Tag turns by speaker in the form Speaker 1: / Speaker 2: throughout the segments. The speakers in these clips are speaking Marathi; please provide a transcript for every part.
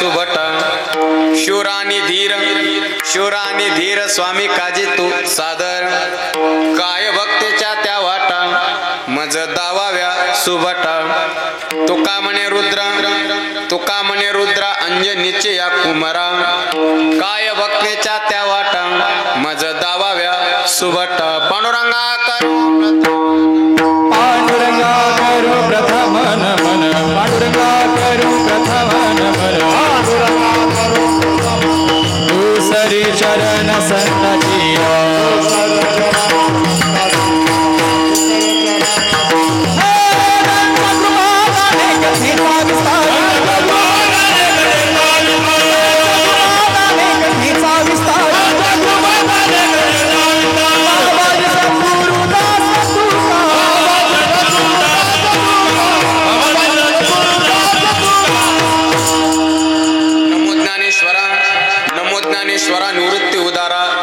Speaker 1: सुभटा शूरानी धीर स्वामी काजी तू सादर काय भक्तीच्या त्या वाटा मज दावाव्या सुभटा तुका म्हणे रुद्रा अंजनीचे या कुमारा काय भक्तीच्या त्या वाटा मज दावाव्या सुभटा पांडुरंगा
Speaker 2: करू प्रथम नमन पांडुरंगा करू प्रथम नमन दुसरी शरण संताची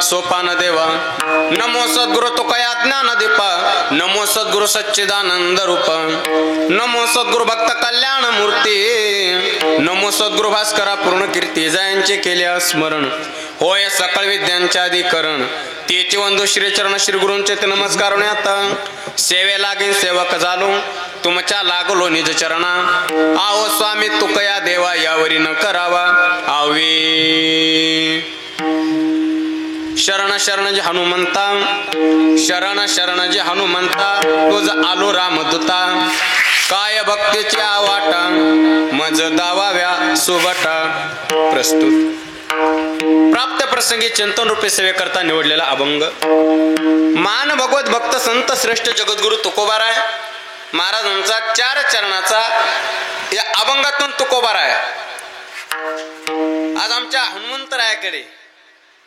Speaker 1: सोपान देवा नमो सद्गुरु तुकया ज्ञान दीपा नमो सद्गुरु सच्चिदानंद रूप नमो सद्गुरु भक्त कल्याण मूर्ती नमो सद्गुरु भास्करा पूर्ण कीर्ती जयांचे केले स्मरण होय सकळ विद्यांचे अधिकरण तेचे वंदू श्री चरण श्री गुरूंचे ते नमस्कार आता सेवे लागेन सेवक झालो तुमच्या लागलो निज चरणा आओ स्वामी तुकया देवा यावरी न करावा आवे शरण शरण जे हनुमंता शरण शरण जे हनुमंता तुझ आलो रामदूता काय भक्तीच्या वाटा मज दावाव्या सुभटा प्रस्तुत प्राप्त प्रसंगी चिंतन रूपे सेवे करता निवडलेला अभंग मान भगवत भक्त संत श्रेष्ठ जगद्गुरु तुकोबाराय महाराजांचा 4 चरणाचा या अभंगातून तुकोबाराय आज आमच्या हनुमंतरायाकडे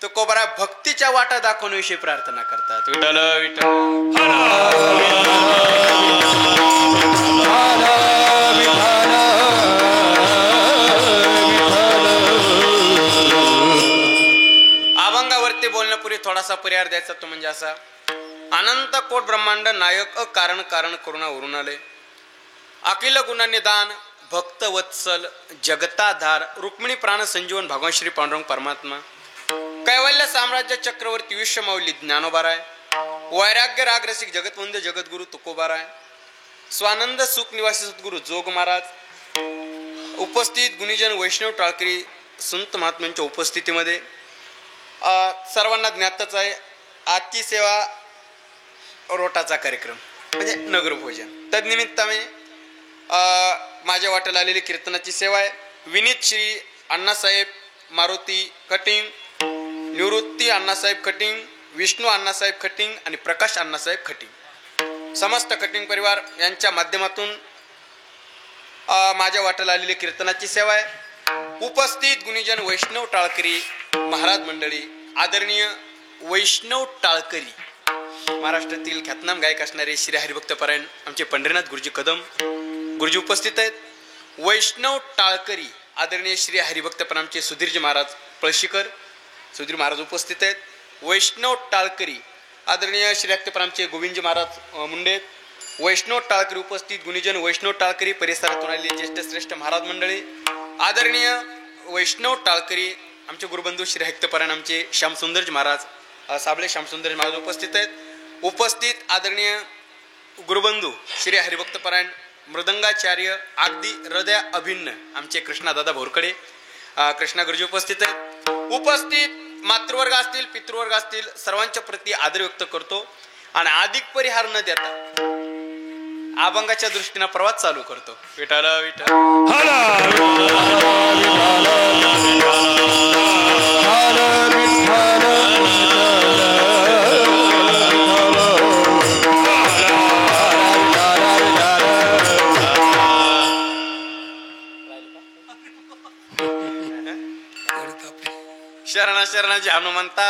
Speaker 1: तुकोबारा भक्तीच्या वाटा दाखवण्याविषयी प्रार्थना करतात विठ्ठल विठ्ठल अभंगावरती बोलण्यापूर्वी थोडासा पर्याय द्यायचा तो म्हणजे असा अनंत कोट ब्रह्मांड नायक कारण कारण करुणा उरून आले अखिल गुणनिदान भक्त वत्सल जगताधार रुक्मिणी प्राण संजीवन भगवान श्री पांडुरंग परमात्मा कैवल्य साम्राज्य चक्रवर्ती विश्वमौली ज्ञानोबाराय वैराग्य राग रसिक जगतवंद्य जगद्गुरु तुकोबाराय स्वानंद सुख निवासी सद्गुरु जोग महाराज उपस्थित गुणीजन वैष्णव टाळकरी संत महात्म्यांच्या उपस्थितीमध्ये सर्वांना ज्ञातच आहे आजची सेवा रोटाचा कार्यक्रम म्हणजे नगरभोजन तदनिमित्ताने माझ्या वाट्याला आलेली कीर्तनाची सेवा आहे विनीत श्री अण्णासाहेब मारुती कटिंग निवृत्ती अण्णासाहेब खटिंग विष्णू अण्णासाहेब खटिंग आणि प्रकाश अण्णासाहेब खटिंग समस्त खटिंग परिवार यांच्या माध्यमातून माझ्या वाट्याला आलेली कीर्तनाची सेवा आहे उपस्थित गुणीजन वैष्णव टाळकरी महाराज मंडळी आदरणीय वैष्णव टाळकरी महाराष्ट्रातील ख्यातनाम गायक असणारे श्री हरिभक्तपरायण आमचे पंढरीनाथ गुरुजी कदम गुरुजी उपस्थित आहेत वैष्णव टाळकरी आदरणीय श्री हरिभक्तपरायण आमचे सुधीरजी महाराज पळशीकर सुधीर महाराज उपस्थित आहेत वैष्णव टाळकरी आदरणीय श्री हरिभक्तपरायणचे गोविंदजी महाराज मुंडे वैष्णव टाळकरी उपस्थित गुणीजन वैष्णव टाळकरी परिसरातून आलेली ज्येष्ठ श्रेष्ठ महाराज मंडळी आदरणीय वैष्णव टाळकरी आमचे गुरुबंधू श्री हरिभक्तपरायण आमचे श्यामसुंदरजी महाराज साबळे श्यामसुंदरजी महाराज उपस्थित आहेत उपस्थित आदरणीय गुरुबंधू श्री हरिभक्तपरायण मृदंगाचार्य अगदी हृदय अभिन्न आमचे कृष्णादादा भोरकडे कृष्णा गुरुजी उपस्थित आहेत उपस्थित मातृवर्ग असतील पितृवर्ग असतील सर्वांच्या प्रती आदर व्यक्त करतो आणि अधिक परिहार न देता अभंगाच्या दृष्टीने प्रवास चालू करतो विठ्ठल विठ्ठल शरण शरणाजी हनुमंता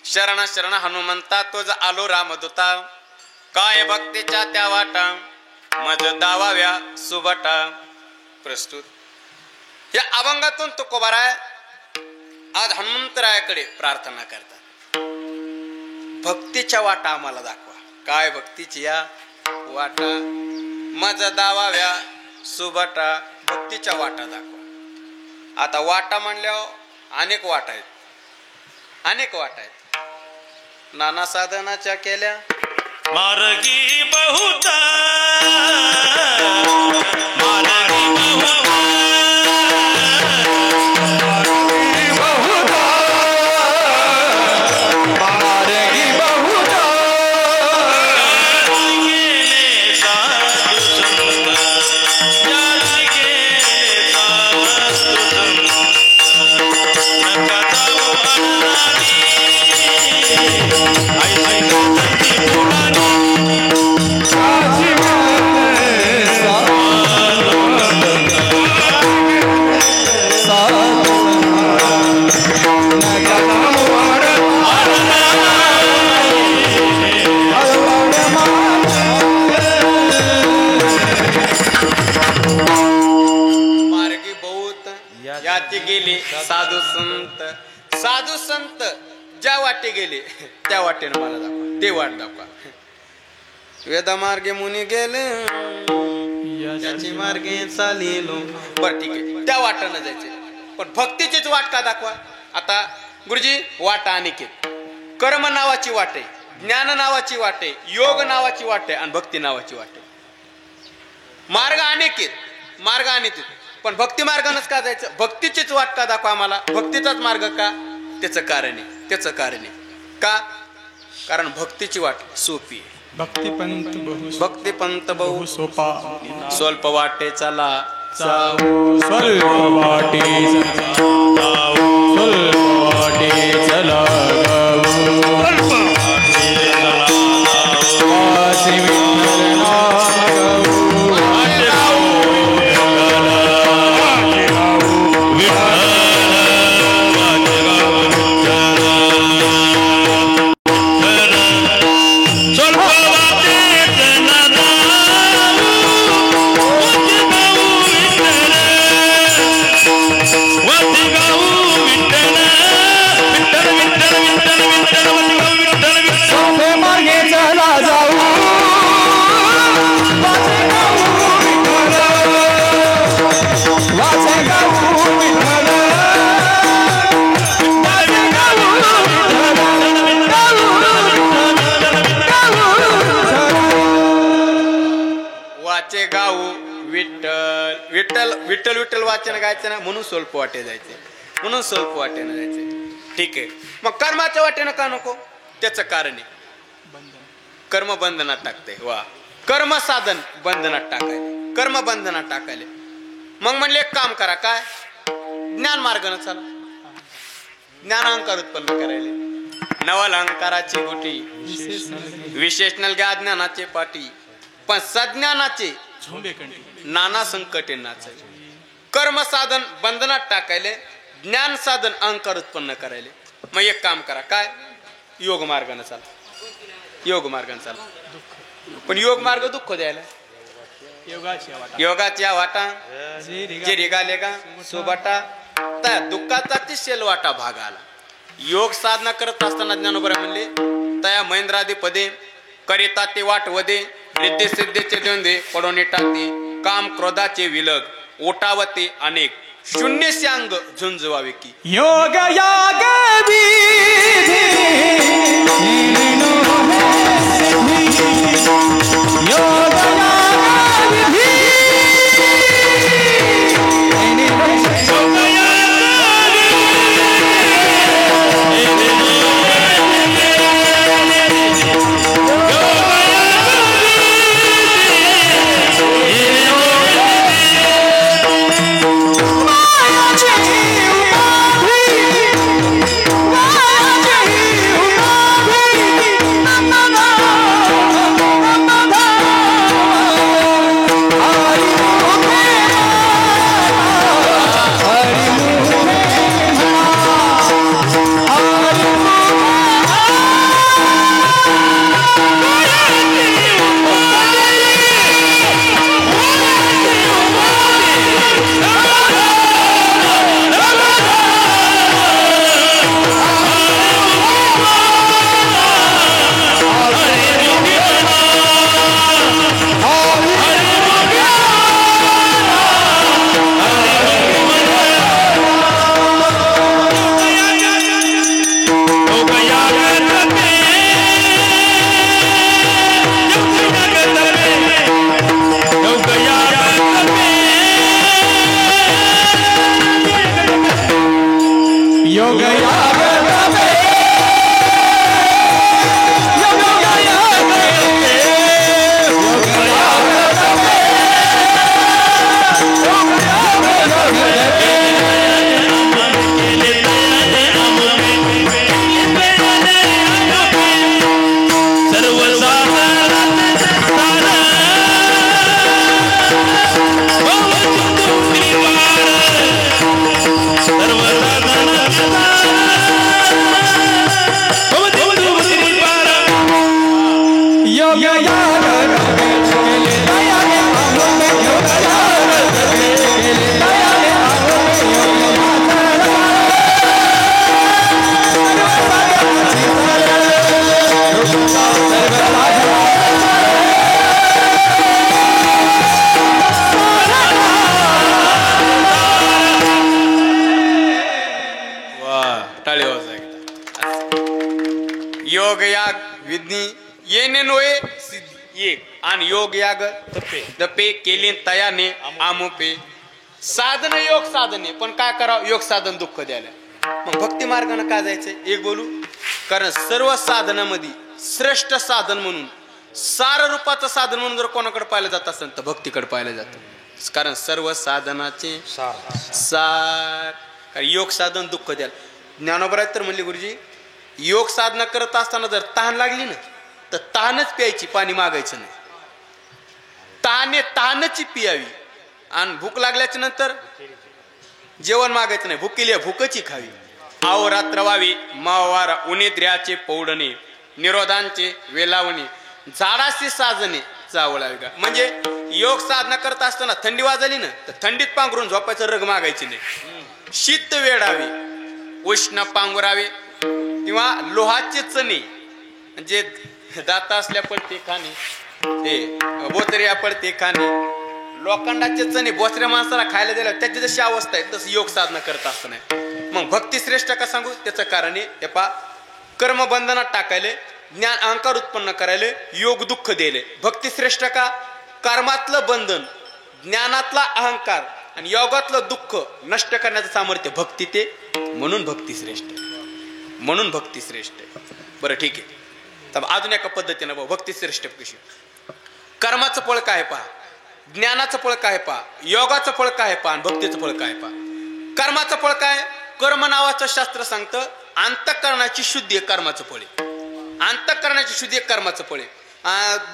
Speaker 1: शरण शरण हनुमंता तुझ आलो रामदूता काय भक्तीच्या त्या वाटा मज दावाव्या सुबटा प्रस्तुत या अभंगातून तुकोबाराय आज हनुमंतरायाकडे प्रार्थना करतात भक्तीच्या वाटा आम्हाला दाखवा काय भक्तीची या वाटा मज दावाव्या सुबटा भक्तीच्या वाटा दाखवा आता वाटा म्हणल्यावर अनेक वाट आहेत, अनेक वाट आहेत. नाना साधनाच्या केल्या
Speaker 3: मार्गी बहुत मार्गी बहुत
Speaker 1: गेले साधू संत. साधू संत ज्या वाटे गेले त्या वाटेने मला दाखवा, ते वाट दाखवा. वेदमार्गे मुनी गेले त्याची मार्गे चालिलो. बर ठीक आहे, त्या वाटेनं जायचे, पण भक्तीचीच वाट का दाखवा. आता गुरुजी वाटा अनेक, कर्म नावाची वाट आहे, ज्ञान नावाची वाट आहे, योग नावाची वाट आहे आणि भक्ती नावाची वाट आहे. मार्ग अनेक आहेत, मार्ग अनेक आहेत, पण भक्ती मार्गानंच का जायचं? भक्तीचीच वाट का दाखवा आम्हाला, भक्तीचाच मार्ग का? त्याचं कारण आहे, त्याचं कारण आहे का? कारण भक्तीची वाट सोपी आहे. भक्तिपंत बहु
Speaker 2: सोपा
Speaker 1: स्वल्प वाटे चला
Speaker 2: स्वल्प वाटे चला
Speaker 1: विठ्ठल विठ्ठल वाचन गायचं ना, म्हणून स्वल्प वाटे जायचे, म्हणून स्वल्प वाटेनं जायचे. ठीक आहे, मग कर्माच्या वाटेनं का नको? त्याचं कारण आहे कर्म बंधनात टाकते. वा, कर्म साधन बंधनात टाकायले, कर्म बंधनात टाकायले. मग म्हणले एक काम करा, काय? ज्ञान मार्गानं चला, ज्ञान अहंकार उत्पन्न करायले. नवल अहंकाराची गोटी विशेष नलग्या ज्ञानाचे पाठी, पण सज्ञानाचे नाना संकटे नाचायले. कर्म साधन बंधनात टाकायले, ज्ञान साधन अहंकार उत्पन्न करायले. मग एक काम करा, काय? योग मार्गाने चाला, योग मार्गाने चाला. पण योग मार्ग दुःख द्यायला, योगाच्या वाटा जे रिगाले का सोबाटा, त्या दुःखाचा तिशेल वाटा भाग आला. योग साधना करत असताना ज्ञानोबरा म्हणले, तया महेंद्रादी पदे करिता ते वाट वदे, रिद्धी सिद्धीचे द्वंद्वे पडोने टाकते, काम क्रोधाचे विलग ओटावते अनेक, शून्य सांग झुंजवावे की.
Speaker 2: योग याग
Speaker 1: योग याग विद्नी येणे नोये सिद्धी एक आणि योग याग तपे केले तयाने आमोपे साधन योग साधने पण काय करावं योग साधन दुःख द्यायला मग भक्ती मार्गाने काय जायचंय एक बोलू कारण सर्व साधनामध्ये श्रेष्ठ साधन म्हणून सार रूपाचं साधन म्हणून जर कोणाकडे पाहिलं जात असेल तर भक्तीकडे पाहिलं जातं कारण सर्व साधनाचे सार कारण योग साधन दुःख द्यायला ज्ञानोबरात तर म्हणले गुरुजी योग साधना करत असताना जर तहान लागली ना तर तहानच प्यायची पाणी मागायचं नाही तहानची पियावी आणि भूक लागल्याच्या नंतर जेवण मागायचं नाही भूकेली भूकची खावी आव रात्र व्हावी मावारा उनेद्र्याचे पौडणे निरोधांचे वेलावणे झाडाशी साजणे चावळावी का म्हणजे योग साधना करत असताना थंडी वाजली ना तर थंडीत पांघरून झोपायचं रग मागायची नाही शीत वेडावे उष्ण पांघरावे किंवा लोहाचे चणे म्हणजे दाता असल्या पडते खाणे ते बोचऱ्या पडते खाणे लोखंडाचे चणे बोचऱ्या माणसाला खायला दिल्या त्याची जशी अवस्था आहे तसं योग साधना करत असताना मग भक्ती श्रेष्ठ का सांगू त्याचं कारण आहे हे पा कर्मबंधनात टाकायले ज्ञान अहंकार उत्पन्न करायले योग दुःख द्यायले भक्ती श्रेष्ठ का कर्मातलं बंधन ज्ञानातला अहंकार आणि योगातलं दुःख नष्ट करण्याचं सामर्थ्य भक्ती ते म्हणून भक्ती श्रेष्ठ बरं ठीक आहे तर अजून एका पद्धतीने भक्ती श्रेष्ठ कशी कर्माचं फळ काय पहा ज्ञानाचं फळ काय पहा योगाचं फळ काय पहा आणि भक्तीचं फळ काय पहा कर्माचं फळ काय कर्म नावाचं शास्त्र सांगतं अंतःकरणाची शुद्धी आहे कर्माचं फळ अंतःकरणाची शुद्धी आहे कर्माचं फळ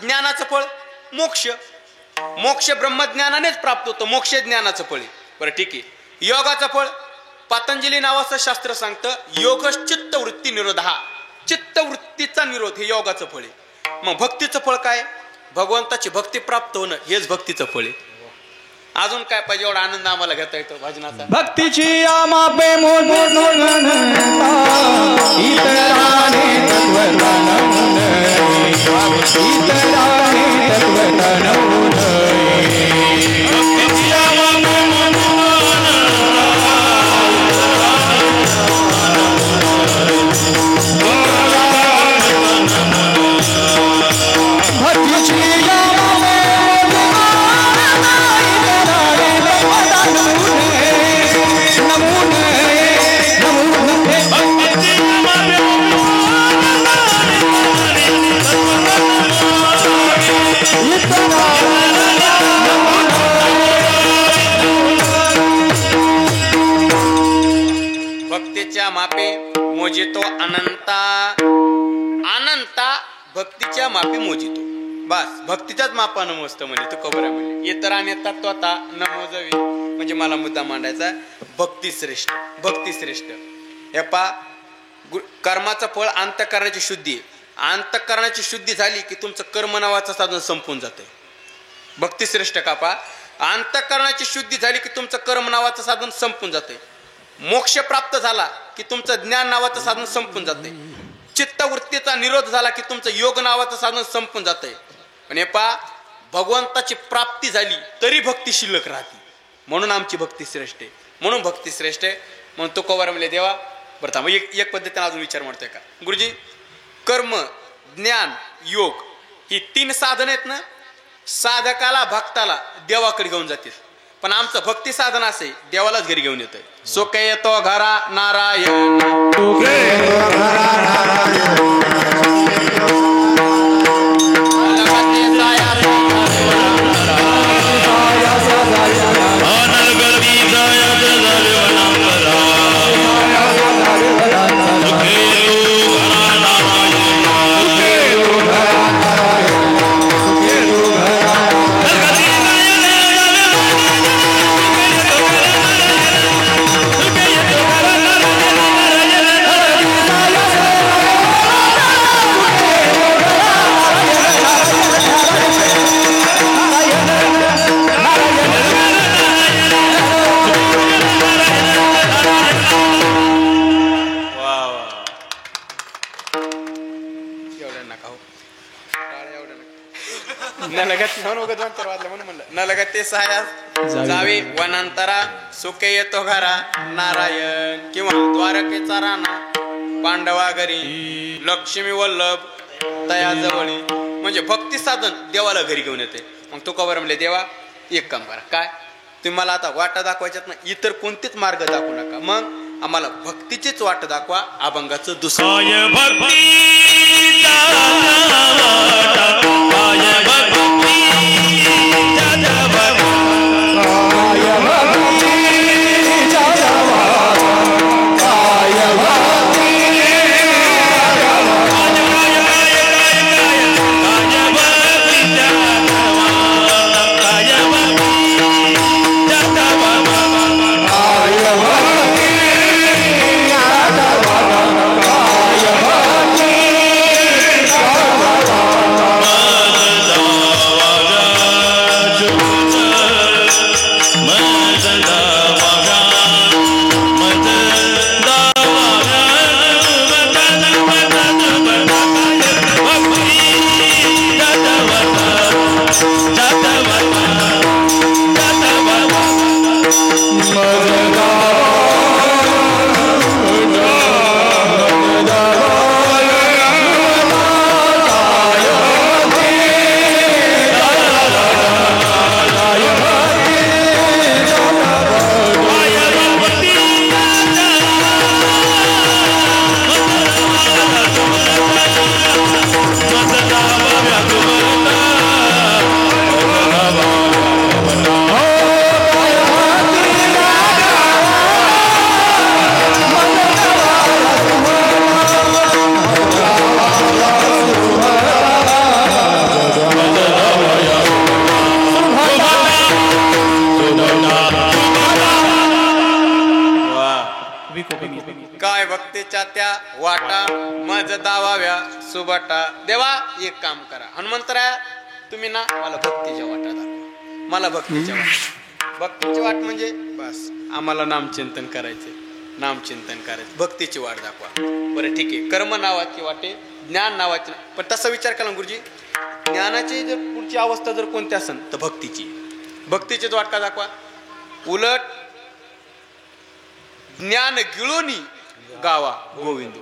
Speaker 1: ज्ञानाचं फळ मोक्ष ब्रह्मज्ञानानेच प्राप्त होतं मोक्ष ज्ञानाचं फळ बरं ठीक आहे योगाचं फळ पतंजली नावाचं शास्त्र सांगतं योग चित्तवृत्ती निरोध हा चित्तवृत्तीचा निरोध हे योगाचं फळ आहे मग भक्तीचं फळ काय भगवंताची भक्ती प्राप्त होणं हेच भक्तीचं फळ आहे अजून काय पाहिजे एवढा आनंद आम्हाला घेता येतो भजनाचा
Speaker 2: भक्तीची आमापे
Speaker 1: भक्तीच्या मापे मोजितो अनंता भक्तीच्या मापे मोजितो बस भक्तीच्याच मापानं मोजतं म्हणजे तू खबर आहे म्हणजे इतर आणि तत्वता न मोजावी म्हणजे मला मुद्दा मांडायचा भक्ती श्रेष्ठ हे पा कर्माचं फळ अंतःकरणाची शुद्धी अंतःकरणाची शुद्धी झाली की तुमचं कर्म नावाचं साधन संपून जातंय भक्ती श्रेष्ठ का पा अंतःकरणाची शुद्धी झाली की तुमचं कर्म नावाचं साधन संपून जातंय मोक्ष प्राप्त झाला की तुमचं ज्ञान नावाचं साधन संपून जाते चित्तवृत्तीचा निरोध झाला की तुमचं योग नावाचं साधन संपून जाते पण हे पा भगवंताची प्राप्ती झाली तरी भक्ती शिल्लक राहते म्हणून आमची भक्ती श्रेष्ठ आहे म्हणून भक्ती श्रेष्ठ आहे म्हणून तो कवर म्हणले देवा बरं थांब एक पद्धतीने अजून विचार म्हणतोय का गुरुजी कर्म ज्ञान योग ही 3 साधन आहेत ना साधकाला भक्ताला देवाकडे घेऊन जातील पण आमचं भक्ती साधन असे देवालाच घरी घेऊन येतोय सुख येतो घरा नारायण नलगते साया जावे वनांतरा सुखे येतो घरा नारायण किंवा द्वारकेचा राणा पांडवा घरी लक्ष्मी वल्लभ तया जवळी, म्हणजे भक्ती साधन देवाला घरी घेऊन येते. मग तुका बरं म्हणले देवा एक काम करा, काय तुम्ही मला आता वाटा दाखवायच्यात ना, इतर कोणतेच मार्ग दाखवू नका, मग आम्हाला भक्तीचीच वाट दाखवा, अभंगाचं दुसरं.
Speaker 3: काय भक्तीचा वाटा, काय भक्तीचा वाटा.
Speaker 1: काय भक्तीच्या त्या वाटा मज दावाव्या सुबाटा. देवा एक काम करा, हनुमंतराया तुम्ही ना मला भक्तीच्या वाटा दाखवा, मला भक्तीच्या वाट. भक्तीची वाट म्हणजे बस आम्हाला नामचिंतन करायचे, नामचिंतन करायचं, भक्तीची वाट दाखवा. बरं ठीक आहे, कर्म नावाची वाटे, ज्ञान नावाची, पण तसा विचार केला गुरुजी, ज्ञानाची जर पुढची अवस्था जर कोणती असेल तर भक्तीची, भक्तीचीच वाट का दाखवा. उलट ज्ञान गिळोनी गावा गोविंदू.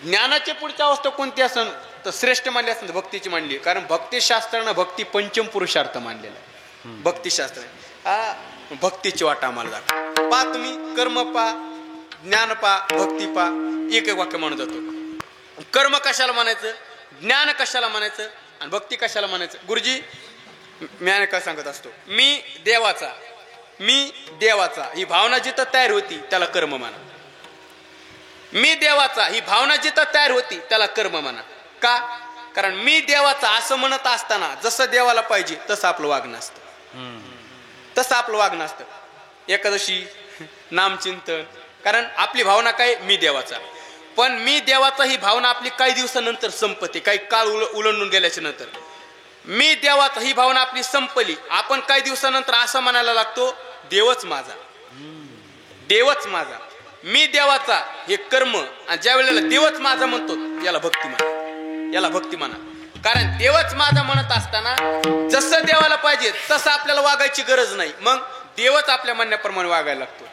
Speaker 1: ज्ञानाची पुढची अवस्था कोणती असेल तर श्रेष्ठ मानली असेल तर भक्तीची मानली, कारण भक्तिशास्त्रानं भक्ती पंचम पुरुषार्थ मानलेला आहे. भक्तिशास्त्र हा भक्तीची वाट आम्हाला दाखवा. पा तुम्ही कर्म पा, ज्ञान पा, भक्ती पा, एक एक वाक्य म्हणून जातो. कर्म कशाला म्हणायचं, ज्ञान कशाला म्हणायचं आणि भक्ती कशाला म्हणायचं. गुरुजी मी काय सांगत असतो, मी देवाचा ही भावना जिथं तयार होती त्याला कर्म म्हणा. मी देवाचा ही भावना जिथं तयार होती त्याला कर्म म्हणा. का, कारण मी देवाचा असं म्हणत असताना जसं देवाला पाहिजे तसं आपलं वागणं असतं, तसं आपलं वागणं असतं. एकादशी नामचिंतन, कारण आपली भावना काय, मी देवाचा. पण मी देवाचा ही भावना आपली काही दिवसानंतर संपते, काही काळ उलंडून गेल्याच्या नंतर. मी देवाचा ही भावना आपली संपली, आपण काही दिवसानंतर असं म्हणायला लागतो, देवच माझा, देवच माझा. मी देवाचा हे कर्म, आणि ज्या वेळेला देवच माझा म्हणतो याला भक्ती म्हणा, याला भक्ती म्हणा. कारण देवच माझा म्हणत असताना जसं देवाला पाहिजे तसं आपल्याला वागायची गरज नाही, मग देवच आपल्या म्हणण्याप्रमाणे वागायला लागतो.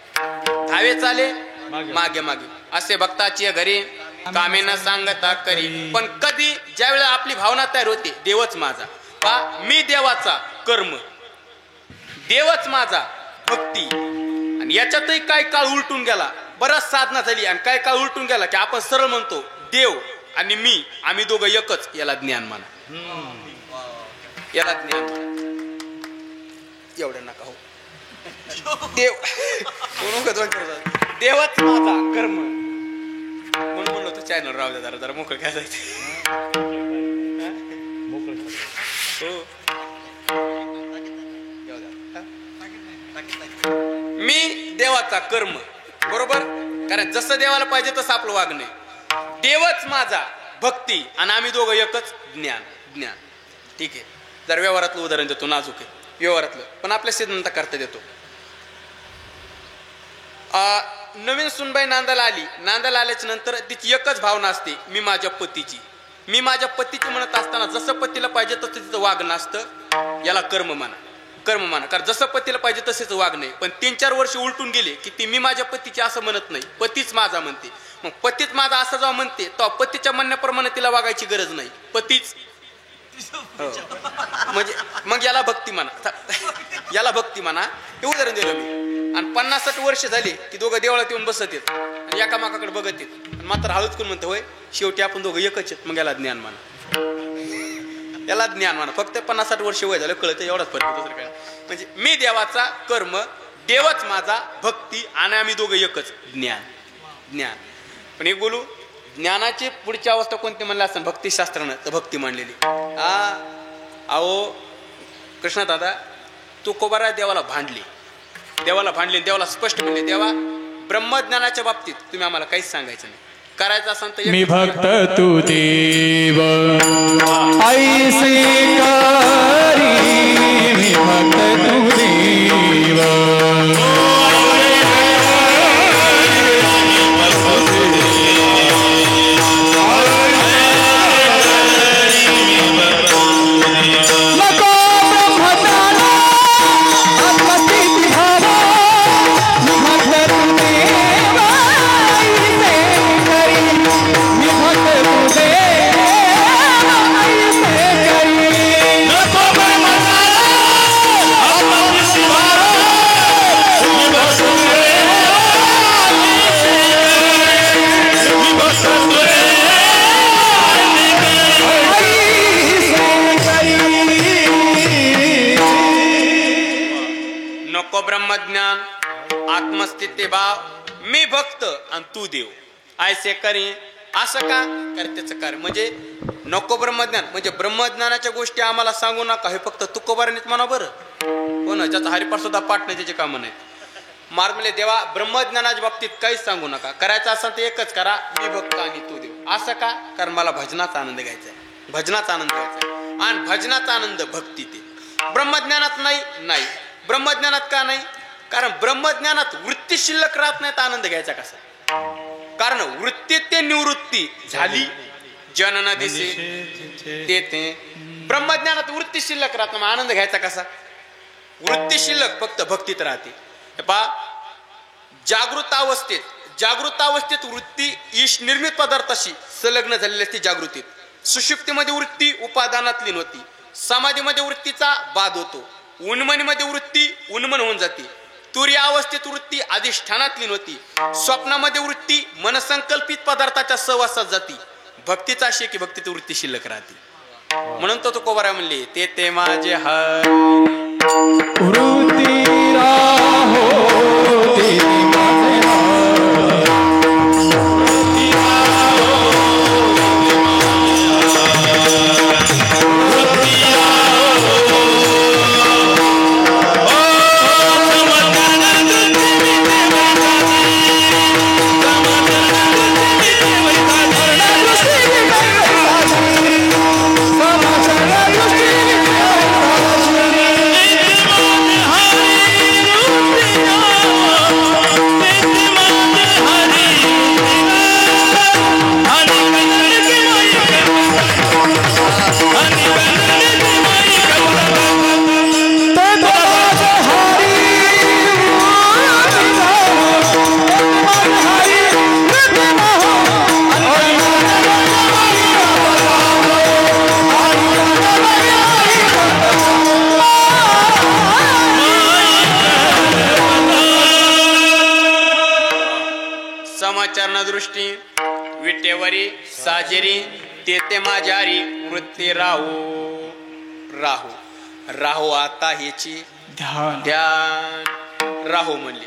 Speaker 1: धावे चाले मागे मागे असे भक्ताची घरी कामे न सांगता करी. पण कधी ज्या वेळेला आपली भावना तयार होते, देवच माझा, पा मी देवाचा कर्म, देवच माझा भक्ती, आणि याच्यातही काय काळ उलटून गेला, बराच साधना झाली आणि काय काळ उलटून गेला की आपण सरळ म्हणतो देव आणि मी, आम्ही दोघं एकच, याला ज्ञान म्हणा, याला ज्ञान म्हणा. एवढं नका हो, देव देवच माझा कर्म म्हणून म्हणलो तो चॅनल राहू द्या, जरा मोकळं काय जायचं. मी देवाचा कर्म, बरोबर, कारण जसं देवाला पाहिजे तसं आपलं वागणे. देवच माझा भक्ती आणि आम्ही दोघं एकच, ज्ञान. ज्ञान ठीक आहे. जर व्यवहारातलं उदाहरण देतो, नाजूक आहे व्यवहारातलं, पण आपल्या सिद्धांत करता देतो. नवीन सुनबाई नांदाला आली, नांदाला आल्याच्या नंतर तिची एकच भावना असते, मी माझ्या पतीची, मी माझ्या पतीची म्हणत असताना जसं पतीला पाहिजे तसं तिचं वागणं असतं, याला कर्म म्हणा. कर्म माना. कारण जसं पतीला पाहिजे तसेच वागणे. पण 3-4 वर्ष उलटून गेले की ती मी माझ्या पतीची असं म्हणत नाही, पतीच माझा म्हणते. मग पतीच माझा असं जेव्हा म्हणते तेव्हा पतीच्या म्हणण्याप्रमाणे तिला वागायची गरज नाही, पतीच. म्हणजे मग याला भक्ती म्हणा, याला भक्ती म्हणा. हे उदाहरण दिलं मी. आणि 50-60 वर्ष झाली की दोघं देवळात येऊन बसत येत आणि एकामेकाकडे बघत येत. मात्र हळूच करून म्हणतो होय शेवटी आपण दोघं एकच आहेत. मग याला ज्ञान म्हणा, याला ज्ञान म्हणा. फक्त 50-60 वर्ष वय झालं कळतं, एवढाच फरक आहे, दुसरं काय. म्हणजे मी देवाचा, कर्म देवच माझा, भक्ती आणि आम्ही दोघं एकच, ज्ञान. ज्ञान. पण एक बोलू, ज्ञानाची पुढची अवस्था कोणती म्हणलं असतं भक्तिशास्त्रानं, तर भक्ती मांडलेली. अहो कृष्णा दादा तुकोबारा देवाला भांडले, देवाला स्पष्ट म्हणले, देवा ब्रह्मज्ञानाच्या बाबतीत तुम्ही आम्हाला काहीच सांगायचं नाही, करायचं असं तर
Speaker 2: मी भक्त तू देव ऐसे करी, मी भक्त तू देव.
Speaker 1: ब्रह्मज्ञान, आत्मस्थिती भाव, मी भक्त आणि तू देव, ऐसे करी. असं का करतेच कार्य म्हणजे नको ब्रह्मज्ञान. म्हणजे ब्रह्मज्ञानाच्या गोष्टी आम्हाला सांगू नका, हे फक्त तुकोबारानेच म्हणा बरं. हो ना, ज्याचा हरिपाठ सुद्धा पाठ नाही त्याचे काम नाही. मार्ग म्हणजे देवा ब्रह्मज्ञानाच्या बाबतीत काहीच सांगू नका, करायचं असं ते एकच करा, मी भक्त आणि तू देव. असं का, कारण मला भजनाचा आनंद घ्यायचा आहे, भजनाचा आनंद घ्यायचा आहे. आणि भजनाचा आनंद भक्ती ते ब्रह्मज्ञानात नाही. ब्रह्मज्ञानात का नाही, कारण ब्रह्मज्ञानात वृत्ती शिल्लक राहत नाही, तर आनंद घ्यायचा कसा. कारण वृत्ती ते निवृत्ती झाली, जनन दिसे ते ब्रह्मज्ञानात वृत्ती शिल्लक राहत नाही, आनंद घ्यायचा कसा. वृत्ती शिल्लक फक्त भक्तीत राहते. पहा, जागृत अवस्थेत वृत्ती ईश निर्मित पदार्थाशी संलग्न झालेली असते. जागृतीत, सुषुप्तीमध्ये वृत्ती उपादानात लीन होती, समाधीमध्ये वृत्तीचा बाद होतो, उन्मनीमध्ये वृत्ती उन्मन होऊन जाते, तुर्य अवस्थेत वृत्ती अधिष्ठानात लीन होती, स्वप्नामध्ये वृत्ती मनसंकल्पित पदार्थाच्या सहवासात जाती. भक्तीचा अशी की भक्तीत वृत्ती शिल्लक राहते. म्हणून तो तुकोबारा म्हणले, ते माझे हर
Speaker 2: वृत्ती राहो, ते माझे
Speaker 1: दृष्टी विटेवरी साजेरी तेते माझ्यारी वृत्ती राहू आता ह्याची ध्यान. राहू म्हणले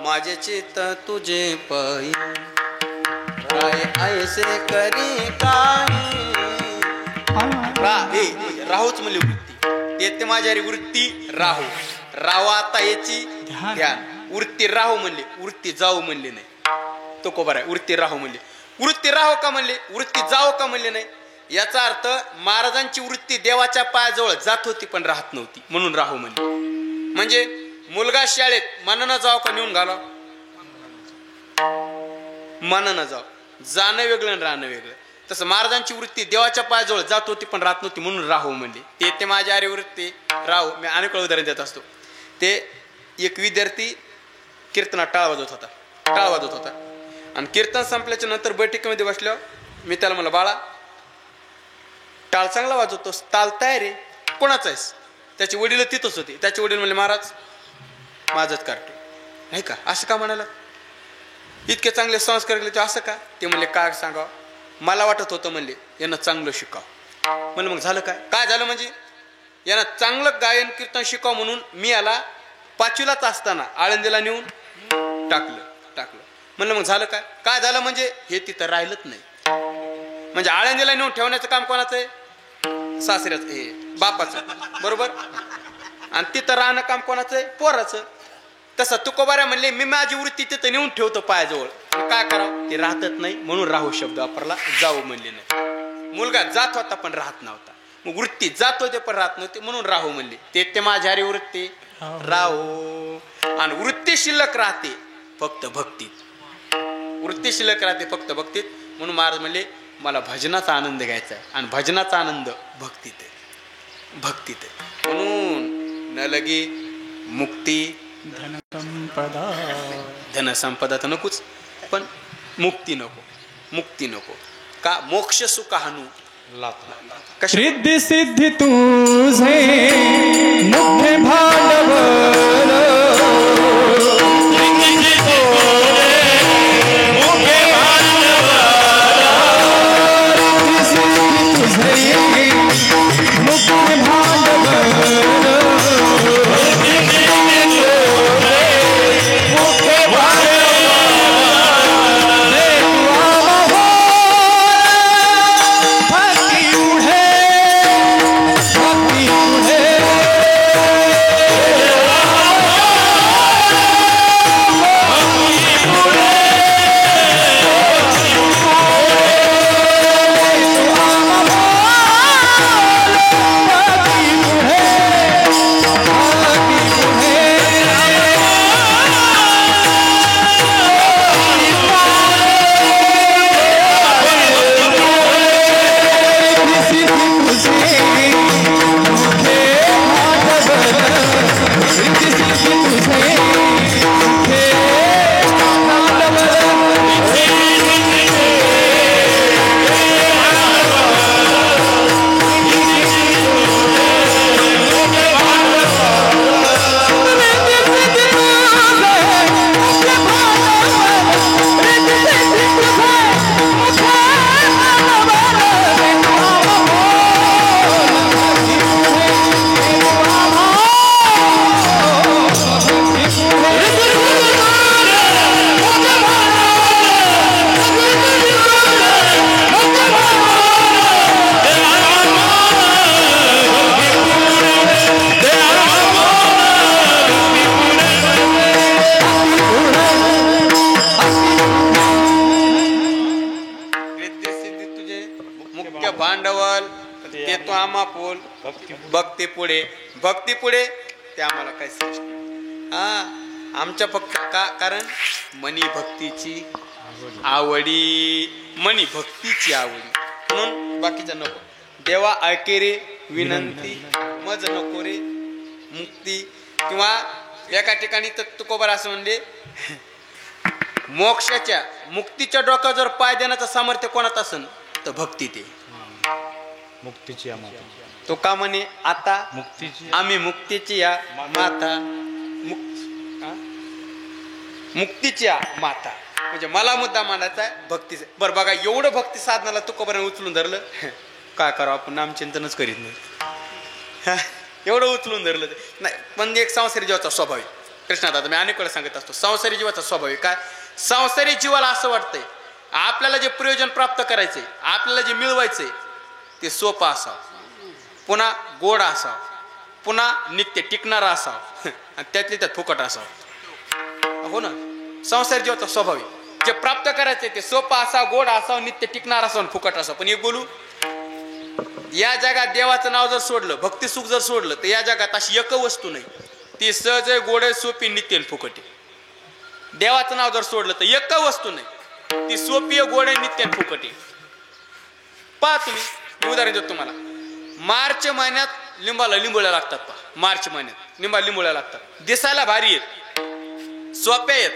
Speaker 1: माझे चित्त तुझे पायी, ऐसे करी काही. राहूच म्हणले वृत्ती, तेते माझ्यारी वृत्ती राहू आता याची ध्यान. वृत्ती राहू म्हणले, वृत्ती जाऊ म्हणले नाही. तो कोबार आहे. वृत्ती राहू म्हणले, वृत्ती राहू का म्हणले, वृत्ती जाऊ का म्हणले नाही. याचा अर्थ महाराजांची वृत्ती देवाच्या पायाजवळ जात होती पण राहत नव्हती, म्हणून राहू म्हणले. म्हणजे मुलगा शाळेत मनानं जाव का नेऊन घालाव, मनानं जाव. जाणं वेगळं राहणं वेगळं. तसं महाराजांची वृत्ती देवाच्या पायाजवळ जात होती पण राहत नव्हती म्हणून राहू म्हणले. ते माझी आर्य वृत्ती राहू. मी अनेक वेळा उदाहरण देत असतो. ते एक विद्यार्थी कीर्तनात टाळ वाजवत होता आणि कीर्तन संपल्याच्या नंतर बैठकीमध्ये बसल्यावर मी त्याला म्हणलं, बाळा टाळ चांगला वाजवतोस, ताल तयार आहे, कोणाचा आहेस? त्याचे वडील तिथंच होते. त्याचे वडील म्हणले, महाराज माझंच कार्टून. नाही का, असं का म्हणाला? इतके चांगले संस्कार केले असं का? ते म्हणले, काय सांगावं, मला वाटत होतं म्हणले यांना चांगलं शिकाव. म्हणलं मग झालं काय? काय झालं म्हणजे यांना चांगलं गायन कीर्तन शिकाव म्हणून मी याला 5वीलाच असताना आळंदीला नेऊन टाकलं. म्हणलं मग झालं काय? काय झालं म्हणजे हे तिथं राहिलंच नाही. म्हणजे आळंदीला नेऊन ठेवण्याचं काम कोणाचं आहे? सासऱ्याचं, हे बापाचं, बरोबर. आणि तिथं राहणं काम कोणाचं आहे? पोराचं. तसं तुकोबाऱ्या म्हणले, मी माझी वृत्ती तिथं नेऊन ठेवतो पायाजवळ, काय करावं? ते राहतच नाही म्हणून राहू शब्द वापरला, जाऊ म्हणले नाही. मुलगा जात होता पण राहत नव्हता, मग वृत्ती जात होते पण राहत नव्हते म्हणून राहू म्हणले. ते माझी आर्य वृत्ती राहू. आणि वृत्ती शिल्लक राहते फक्त भक्तीत. वृत्ती शिल्लक राहते फक्त भक्तीत. म्हणून महाराज म्हणले, मला भजनाचा आनंद घ्यायचा आहे आणि भजनाचा आनंद भक्तीत आहे. म्हणून न लगे मुक्ती धनसंपदा तर नकोच, पण मुक्ती नको. का? मोक्ष सुख हानू
Speaker 2: रिद्धी सिद्धी तुझे मुख्य भांडवल,
Speaker 1: भांडवल ते तो आम्हा पोल भक्ती पुढे ते आम्हाला काय श्रेष्ठ. हा, आमच्या फक्त का? कारण मनी भक्तीची आवडी म्हणून बाकीचा नको. देवा ऐके रे विनंती, मज नको रे मुक्ती. किंवा एका ठिकाणी तर तुकोबार असं म्हणले, मोक्षाच्या मुक्तीच्या डोक्यावर जर पाय देण्याचं सामर्थ्य कोणात असेल तर भक्ती. ते
Speaker 3: मुक्तीची
Speaker 1: तो का म्हणे, आता
Speaker 3: मुक्तीची
Speaker 1: आम्ही मुक्तीची या माता, मुक्तीची माता. म्हणजे मला मुद्दा मांडायचा आहे भक्तीचा. बरं बघा, एवढं भक्ती साधनाला तुकोबाराने उचलून धरलं, काय करावं आपण? नामचिंतनच करीत नाही. एवढं उचलून धरलं नाही. पण एक संसारी जीवाचा स्वभाव आहे. कृष्णादादा मी अनेक वेळा सांगत असतो, संसारी जीवाचा स्वभाव आहे काय? संसारी जीवाला असं वाटतंय आपल्याला जे प्रयोजन प्राप्त करायचंय, आपल्याला जे मिळवायचंय ते सोपं असावं, पुन्हा गोड असावं, पुन्हा नित्य टिकणारा असावं आणि त्यातले त्यात फुकट असावं. हो ना, संसार जीवाचा स्वभाव आहे. जे प्राप्त करायचंय ते सोपं असावं, गोड असावं, नित्य टिकणार असावं, फुकट असावं. पण एक बोलू, या जगात देवाचं नाव जर सोडलं, भक्ती सुख जर सोडलं, तर या जगात अशी एक वस्तू नाही ती सहज आहे, गोड आहे, सोपी, नित्य फुकट आहे. देवाचं नाव जर सोडलं तर एक वस्तू नाही ती सोपी आहे, गोड आहे, नित्य फुकट आहे. पहा तुम्ही, मी उदाहरण देतो तुम्हाला. मार्च महिन्यात लिंबोळ्या लागतात. पहा, मार्च महिन्यात लिंबोळ्या लागतात. दिसायला भारी आहेत, सोप्या आहेत,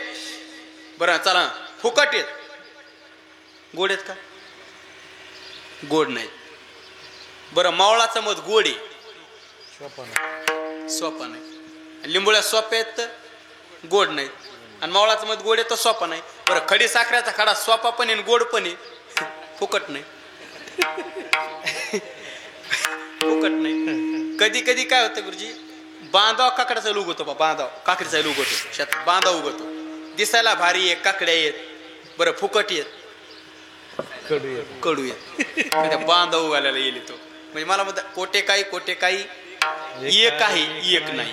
Speaker 1: बरं चला फुकट आहेत. गोड आहेत का? गोड नाहीत. बरं मावळाचं मध गोड आहे, सोपा नाही. लिंबोळ्या सोप्या आहेत तर गोड नाहीत, आणि मावळाचं मध गोड आहे तर सोपा नाही. बरं खडी साखरेचा खडा सोपा पण आहे गोड पण आहे, फुकट नाही. फुकट नाही. कधी कधी काय होतं गुरुजी, बांधाव काकड्याचा लूग होतो. बांधाव काकडीचा लूग होतो, शेतात बांधाव उगवतो. दिसायला भारी आहे, काकड्या येत, बरं फुकट येत, कडू येत. बांधाव उगायला येईल तो. म्हणजे मला म्हणतात कोटे काही एक आहे एक नाही.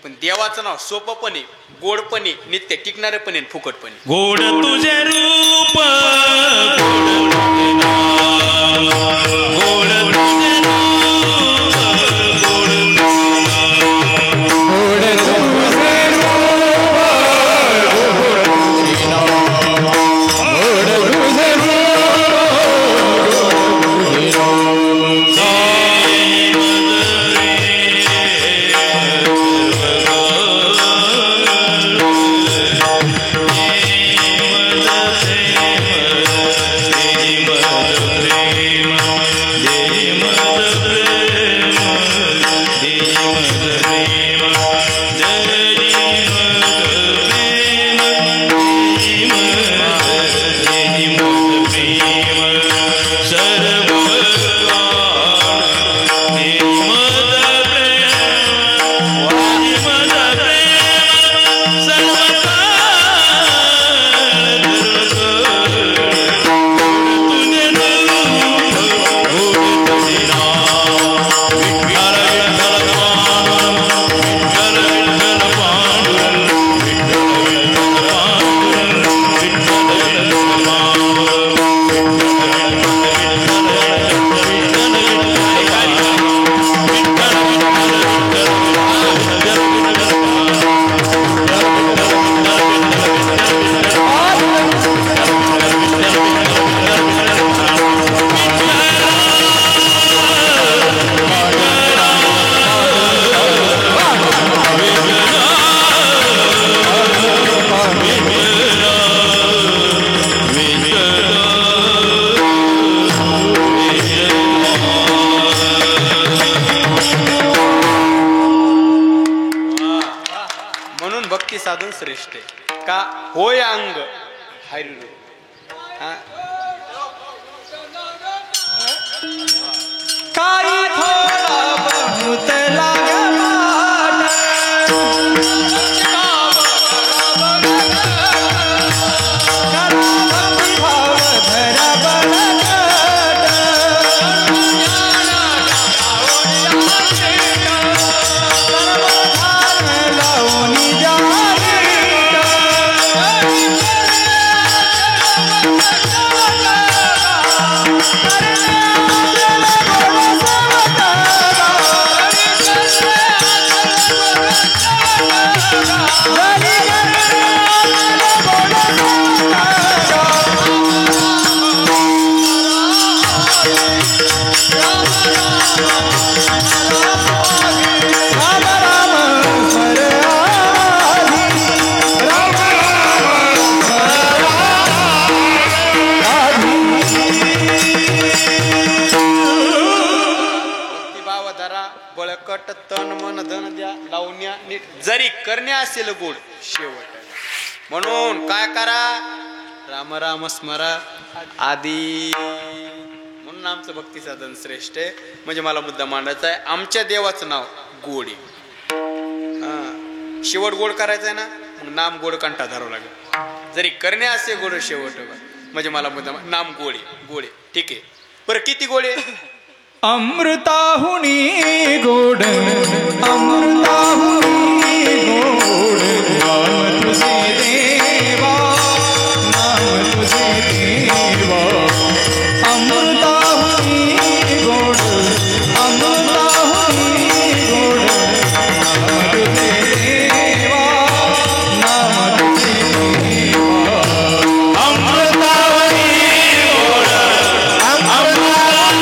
Speaker 1: पण देवाचं नाव सोपं पण आहे, गोड पण आहे, नित्य टिकणारे पण आहे, फुकट पण आहे.
Speaker 4: गोड तुझे रूप, गोड तुझे
Speaker 1: साधन श्रेष्ठ आहे का होय अंग हरी
Speaker 2: काही थोडा बहुत लागे
Speaker 1: बळकट तन मन धन द्या लावण्या नीट जरी करण्या असेल गोड शेवट म्हणून काय करा राम राम स्मरा आधी म्हणून आमचं भक्ती साधन श्रेष्ठ आहे. म्हणजे मला मुद्दा मांडायचा आहे आमच्या देवाचं नाव गोड आहे. शेवट गोड करायचं आहे ना मग नाम गोड कंठा धरावं लागेल जरी करण्या असे गोड शेवट म्हणजे मला मुद्दा नाम गोड आहे गोड आहे ठीक आहे. बरं किती गोड आहे
Speaker 2: अमृताहुनी गोड अमृताहुनी गोड नाम तुझे देवा नाम तुझे देवा अमृताहुनी गोड अमृताहुनी गोड नाम तुझे देवा नाम तुझे देवा अमृताहुनी गोड अमृताहुनी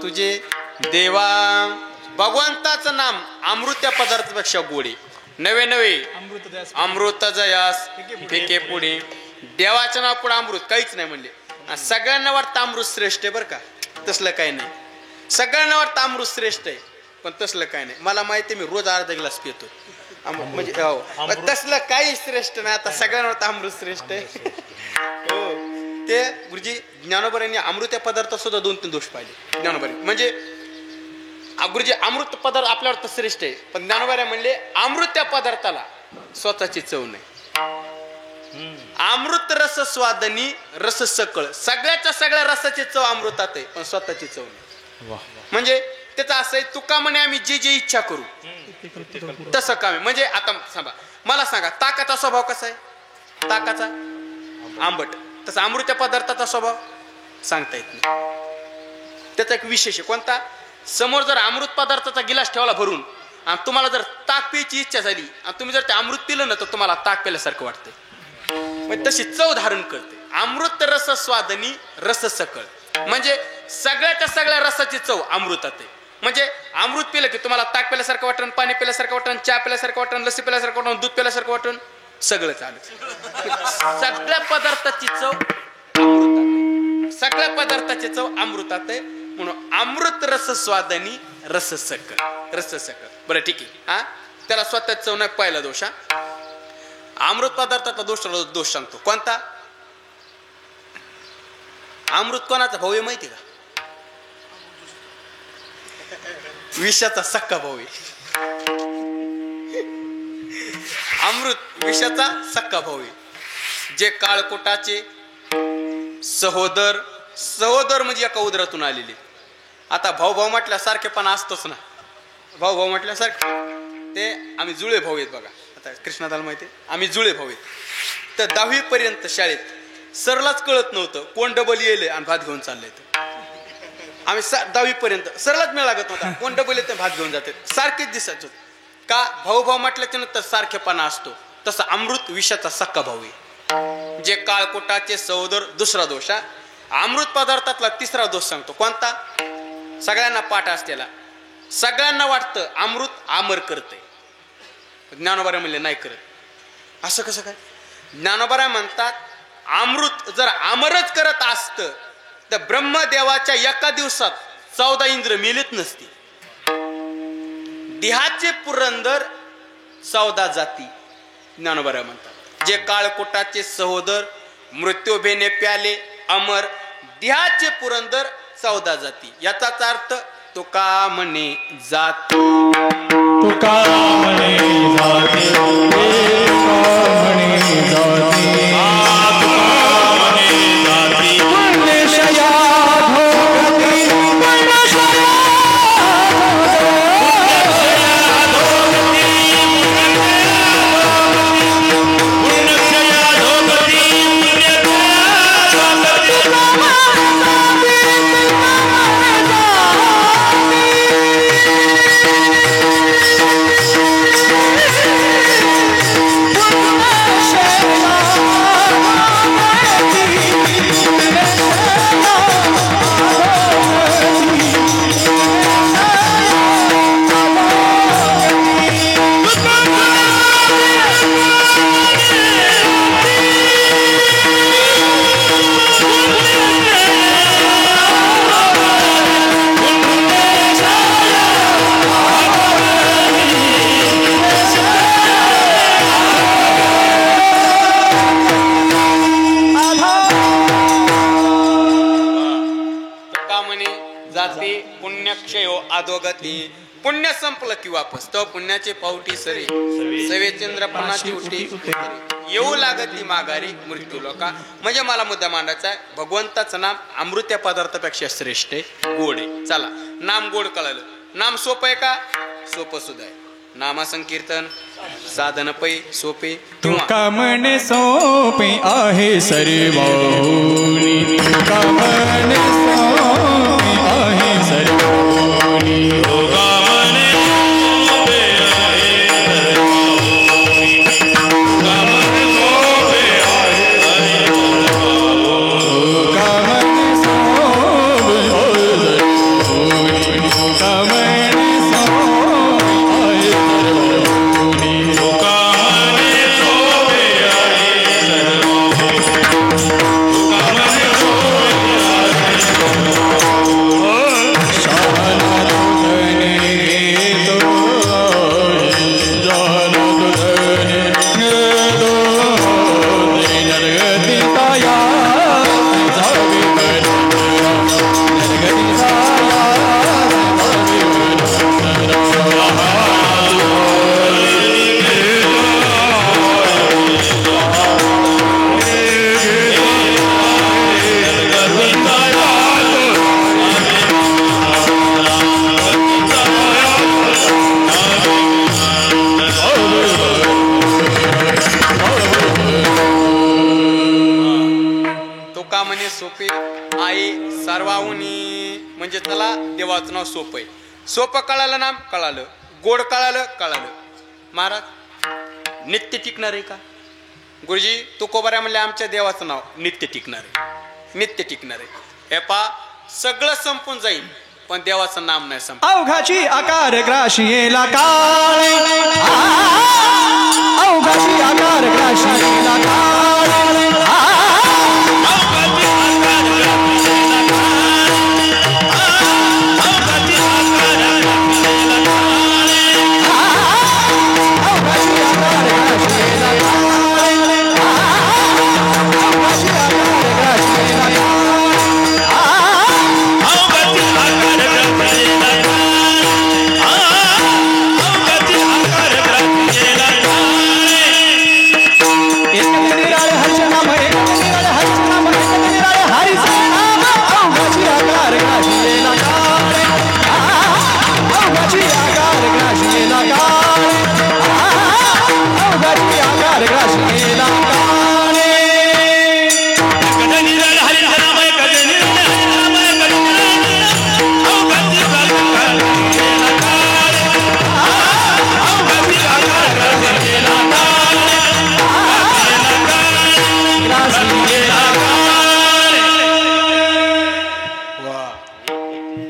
Speaker 1: तुझे देवा. भगवंताचं नाम अमृत या पदार्थापेक्षा गोडे. नवे नवे अमृत जयास फेके पुढे. देवाचं नाव पुढे अमृत काहीच नाही म्हणले. सगळ्यांना वाटतं अमृत श्रेष्ठ आहे बरं का. तसलं काही नाही. सगळ्यांना वाटतं अमृत श्रेष्ठ आहे पण तसलं काही नाही. मला माहिती मी रोज अर्धा ग्लास पितो म्हणजे हो तसलं काही श्रेष्ठ नाही. आता सगळ्यांना वाटतं अमृत श्रेष्ठ आहे. हो ते गुरुजी ज्ञानोबरांनी अमृत या पदार्थात सुद्धा 2-3 दोष पाहिले. ज्ञानोबरी म्हणजे गुरुजी अमृत पदार्थ आपल्यावर तर श्रेष्ठ आहे पण ज्ञानोबा म्हणले अमृत त्या पदार्थाला स्वतःची चव नाही. अमृत रस स्वादनी रस सकळ. सगळ्याच्या सगळ्या रसाची चव अमृतात आहे पण स्वतःची चव नाही. म्हणजे त्याचं असं आहे तुका म्हणे आम्ही जे जे इच्छा करू तसं काम आहे. म्हणजे आता सांगा मला सांगा ताकाचा स्वभाव कसा आहे. ताकाचा आंबट. तसा अमृत पदार्थाचा स्वभाव सांगता येत नाही. त्याचा एक विशेष आहे कोणता. समोर जर अमृत पदार्थाचा गिलास ठेवला भरून आणि तुम्हाला जर ताक प्यायची इच्छा झाली आणि तुम्ही जर ते अमृत पिलं ना तर तुम्हाला ताक प्याल्यासारखं वाटतंय. तशी चव धारण करते. अमृत रस स्वादनी रस सकळ. म्हणजे सगळ्याच्या सगळ्या रसाची चव अमृतात आहे. म्हणजे अमृत पिलं की तुम्हाला ताक प्याल्यासारखं वाटण, पाणी प्याल्यासारखं वाटण, चहा प्याल्यासारखं वाटण, लस्सी प्याल्यासारखं वाटण, दूध प्याल्यासारखं वाटण, सगळं चालू. सगळ्या पदार्थाची चव अमृतात. सगळ्या पदार्थाची चव अमृतात आहे म्हणून अमृत रस स्वादनी रस सकळ. रस सकळ. बरं ठीक आहे. हा त्याला स्वतः चव नाही पहिला दोष. अमृत पदार्थाचा दोष सांगतो कोणता. अमृत कोणाचा भाऊ आहे माहिती का. विषाचा सक्का भाऊ आहे. अमृत विषाचा सक्का भाऊ आहे. जे काळकोटाचे सहोदर. सहोदर म्हणजे एका उदरातून आलेले. आता भाऊ भाऊ म्हटल्या सारखेपणा असतोच ना. भाऊ भाऊ म्हटल्यासारखे ते आम्ही जुळे भाऊ आहेत बघा. आता कृष्णादाला माहिती आम्ही जुळे भाऊ आहेत. तर 10वी पर्यंत शाळेत सरलाच कळत नव्हतं कोण डबल येईल आणि भात घेऊन चाललंय. आम्ही 10वी पर्यंत सरलाच मेळ लागत नव्हता कोण डबल येते भात घेऊन जाते. सारखेच दिसायचं का. भाऊ भाऊ म्हटल्याच्या नंतर सारखेपणा असतो. तसा अमृत विषाचा सक्का भाऊ आहे. जे काळकोटाचे सहोदर. दुसरा दोष. अमृत पदार्थातला तिसरा दोष सांगतो कोणता. सगळ्यांना पाठ असलेला. सगळ्यांना वाटतं अमृत आमर करतंय. ज्ञानोबा म्हणले नाही करत. असं कसं काय. ज्ञानोबा म्हणतात अमृत जर अमरच करत असतं तर ब्रह्मदेवाच्या एका दिवसात 14 इंद्र मेलेत नसती. देहाचे पुरंदर 14 जाती. ज्ञानोबा म्हणतात जे काळकोटाचे सहोदर मृत्यूभेने प्याले अमर. देहाचे पुरंदर 14 जाती. याचाच अर्थ तुका म्हणे जाती.
Speaker 2: तुका म्हणे जाती. म्हणे जाती.
Speaker 1: अधोगती. पुण्य संपलं की वापस तो पुण्याचे पावटी सरी. सवेचंद्र पणाची उठी येऊ लागती माघारी मृत्यू लोका. म्हणजे मला मुद्दा मांडायचा आहे भगवंताचं नाम अमृत या पदार्थापेक्षा श्रेष्ठ आहे. गोड आहे. चला नाम गोड कळलं. नाम सोपं आहे का. सोपं सुद्धा आहे. नामा संकीर्तन साधन पै सोपे.
Speaker 2: तुका म्हणे सोपे आहे सर्वांनी. तुका म्हणे सोपे आहे सर्वांनी. तुका म्हणे सोपे आहे सर्वांनी. तुका म्हणे सोपे आहे सर्वांनी. तुका म्हणे सोपे आहे सर्वांनी.
Speaker 1: म्हणे सोपे आई सर्वाहुनी म्हणजे चला देवाचं नाव सोपं आहे. सोपं कळालं नाम कळालं, गोड कळालं कळालं. महाराज नित्य टिकणार आहे का? गुरुजी तुकोबाऱ्या म्हणले आमच्या देवाचं नाव नित्य टिकणार आहे, नित्य टिकणार आहे. हे पा सगळं संपून जाईल पण देवाचं नाम नाही संप.
Speaker 5: अवघाची आकार ग्राशीला काळे, अवघाची आकार ग्राशीला काळे,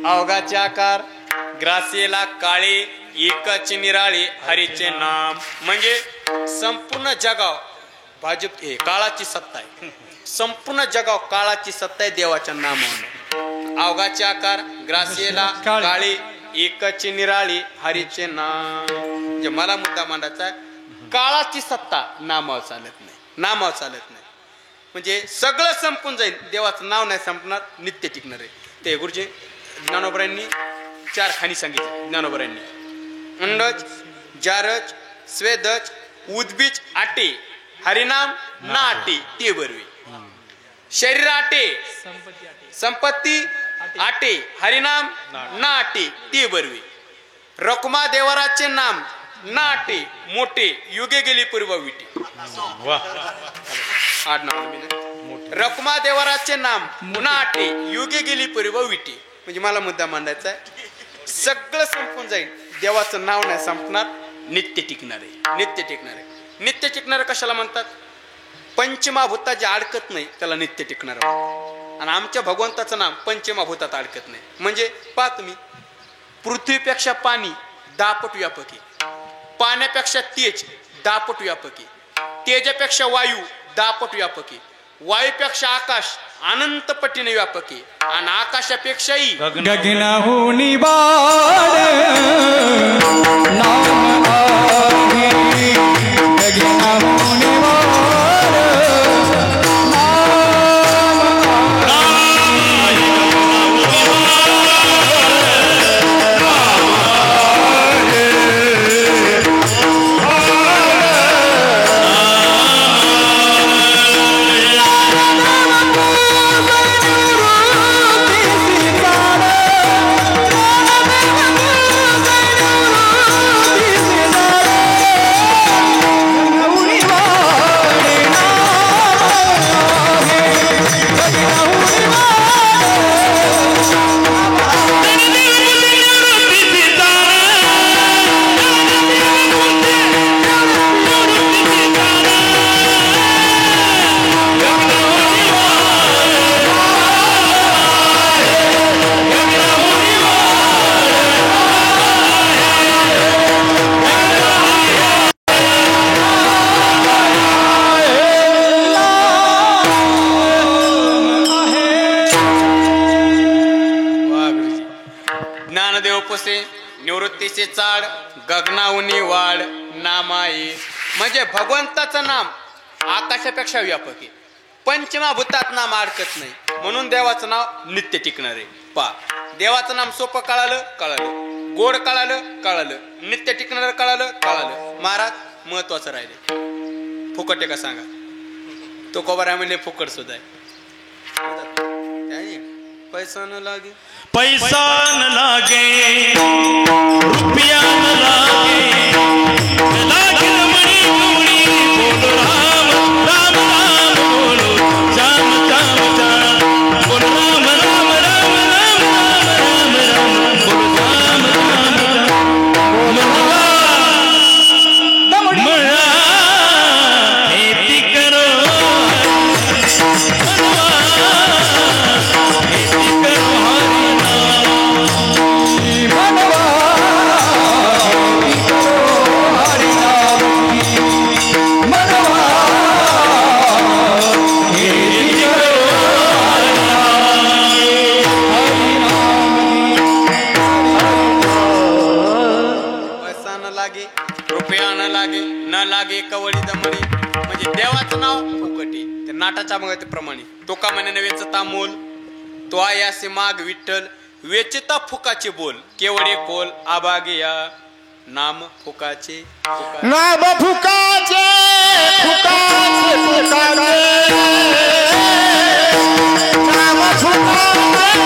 Speaker 1: अवघाचे आकार ग्रासेला काळे एकाचे निराळे हरीचे नाम म्हणजे संपूर्ण जगाव भाजप हे काळाची सत्ता आहे. संपूर्ण जगाव काळाची सत्ता आहे देवाच्या नामावर. अवघाचे आकार ग्रासेला काळे एकाचे निराळे हरीचे नाम म्हणजे मला मुद्दा मांडायचा आहे. काळाची सत्ता नामावर चालत नाही, नामावर चालत नाही म्हणजे सगळं संपून जाईल देवाचं नाव नाही संपणार, नित्य टिकणार आहे. ते गुरुजी ज्ञानोबरांनी 4 खाणी सांगितले. ज्ञानोबरांनी अंडज जारज स्वेदज उद्बीज आटे हरिनाम ना आटे ते बरवे. शरीर आटे संपत्ती आटे हरिनाम ना आटे ते बरवे. रखमा देवराचे नाम ना आटे मोठे युगे गेली पूर्व विटे. रखमा देवराचे नाम ना आटे युगे गेली पूर्व विटे म्हणजे मला मुद्दा मांडायचा आहे. सगळं संपून जाईल देवाचं नाव नाही संपणार, नित्य टिकणार आहे, नित्य टिकणार आहे. नित्य टिकणार कशाला म्हणतात? पंचमहाभूतात जे अडकत नाही त्याला नित्य टिकणार. आणि आमच्या भगवंताचं नाम पंचमहाभूतात अडकत नाही म्हणजे पहा तुम्ही पृथ्वीपेक्षा पाणी 10 पट व्यापक आहे, पाण्यापेक्षा तेज 10 पट व्यापक आहे, तेजापेक्षा वायू 10 पट व्यापक आहे, वायूपेक्षा आकाश अनंत पटीने व्यापक आहे आणि आकाशापेक्षाही
Speaker 5: गगनाहुनी वाढ नाम आहे, गगनाहुनी वाढ
Speaker 1: निवृत्तीचे चाड गगनाहुनी वाढ नामाये म्हणजे भगवंताचं नाम आकाशापेक्षा व्यापक आहे, पंचमहाभूतात नाम अडकत नाही म्हणून देवाचं नाव नित्य टिकणार आहे. पा देवाचं नाम सोपं कळालं कळालं, गोड कळालं कळालं, नित्य टिकणार कळालं कळालं. महाराज महत्वाचं राहिले फुकट आहे का सांगा? तो कोबरा म्हणले फुकट सुद्धा आहे. पैसा न लागे,
Speaker 4: पैसा न लागे, रुपया न लागे, लागे मणि मणि बोलो राम राम राम बोलो श्याम श्याम श्याम.
Speaker 1: न लागे कवळी दमडी म्हणजे देवाचं नाव फुकटे ते नाटाच्या मग प्रमाणे तो का म्हणे नवेच तामोल तो आयासे माग विठ्ठल वेचिता फुकाचे बोल केवळे कोल आबागे या नाम फुकाचे
Speaker 4: नाम फुकाचे फुकाचे फुकाचे नाम फुकाचे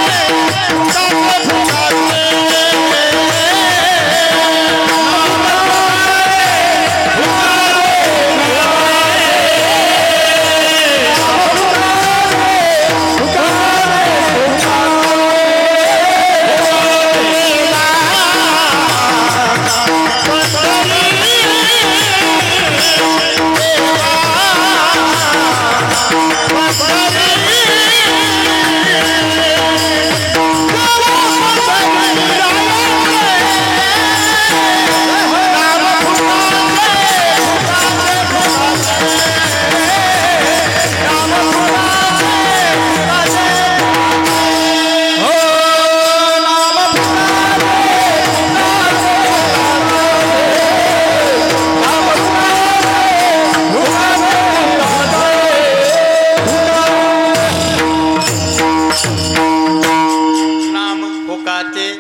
Speaker 4: फुकाचे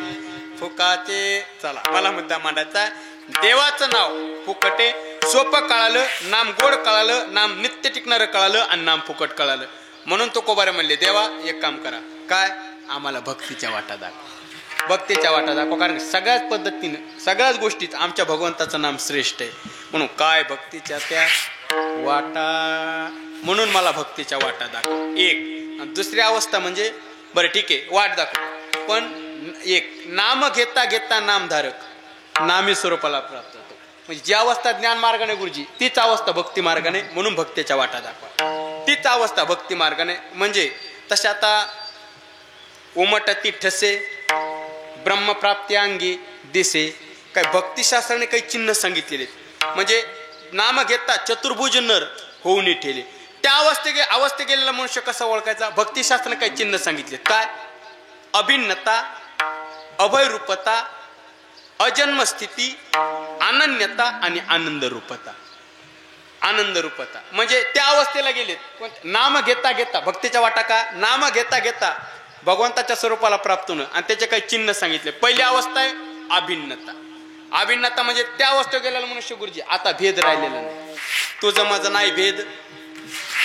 Speaker 4: फुकाचे
Speaker 1: चला मला मुद्दा मांडायचा देवाचं नाव फुकटे सोपं कळालं नाम गोड कळालं नाम नित्य टिकणारं कळालं आणि नाम फुकट कळालं म्हणून तो कोबारे म्हणले देवा एक काम करा काय आम्हाला भक्तीच्या वाटा दाखव भक्तीच्या वाटा दाखव कारण सगळ्याच पद्धतीनं सगळ्याच गोष्टीत आमच्या भगवंताचं नाम श्रेष्ठ आहे म्हणून काय भक्तीच्या त्या वाटा म्हणून मला भक्तीच्या वाटा दाखव एक आणि दुसरी अवस्था म्हणजे बरं ठीक आहे वाट दाखव पण एक नाम घेता घेता नामधारक नामी स्वरूपाला प्राप्त होतो म्हणजे जी अवस्था ज्ञान मार्गाने गुरुजी तीच अवस्था भक्ती मार्गाने म्हणून भक्तीच्या वाटा दाखवा तीच अवस्था भक्ती मार्गाने म्हणजे तशा आता उमटती ठसे ब्रह्मप्राप्ती अंगी दिसे काय भक्तिशास्त्राने काही चिन्ह सांगितलेले म्हणजे नाम घेता चतुर्भुज नर होऊन ठेले त्या अवस्थे गेलेला मनुष्य कसा ओळखायचा भक्तिशास्त्राने काही चिन्ह सांगितले काय अभिन्नता अभयरूपता अजन्म स्थिती अनन्यता आणि आनंद रूपता म्हणजे त्या अवस्थेला गेलेत नाम घेता घेता भक्तीच्या वाटा का नाम घेता घेता भगवंताच्या स्वरूपाला प्राप्त होणं आणि त्याचे काही चिन्ह सांगितले पहिली अवस्था आहे अभिन्नता म्हणजे त्या अवस्थेत गेलेला मनुष्य गुरुजी आता भेद राहिलेला नाही तुझं माझं नाही भेद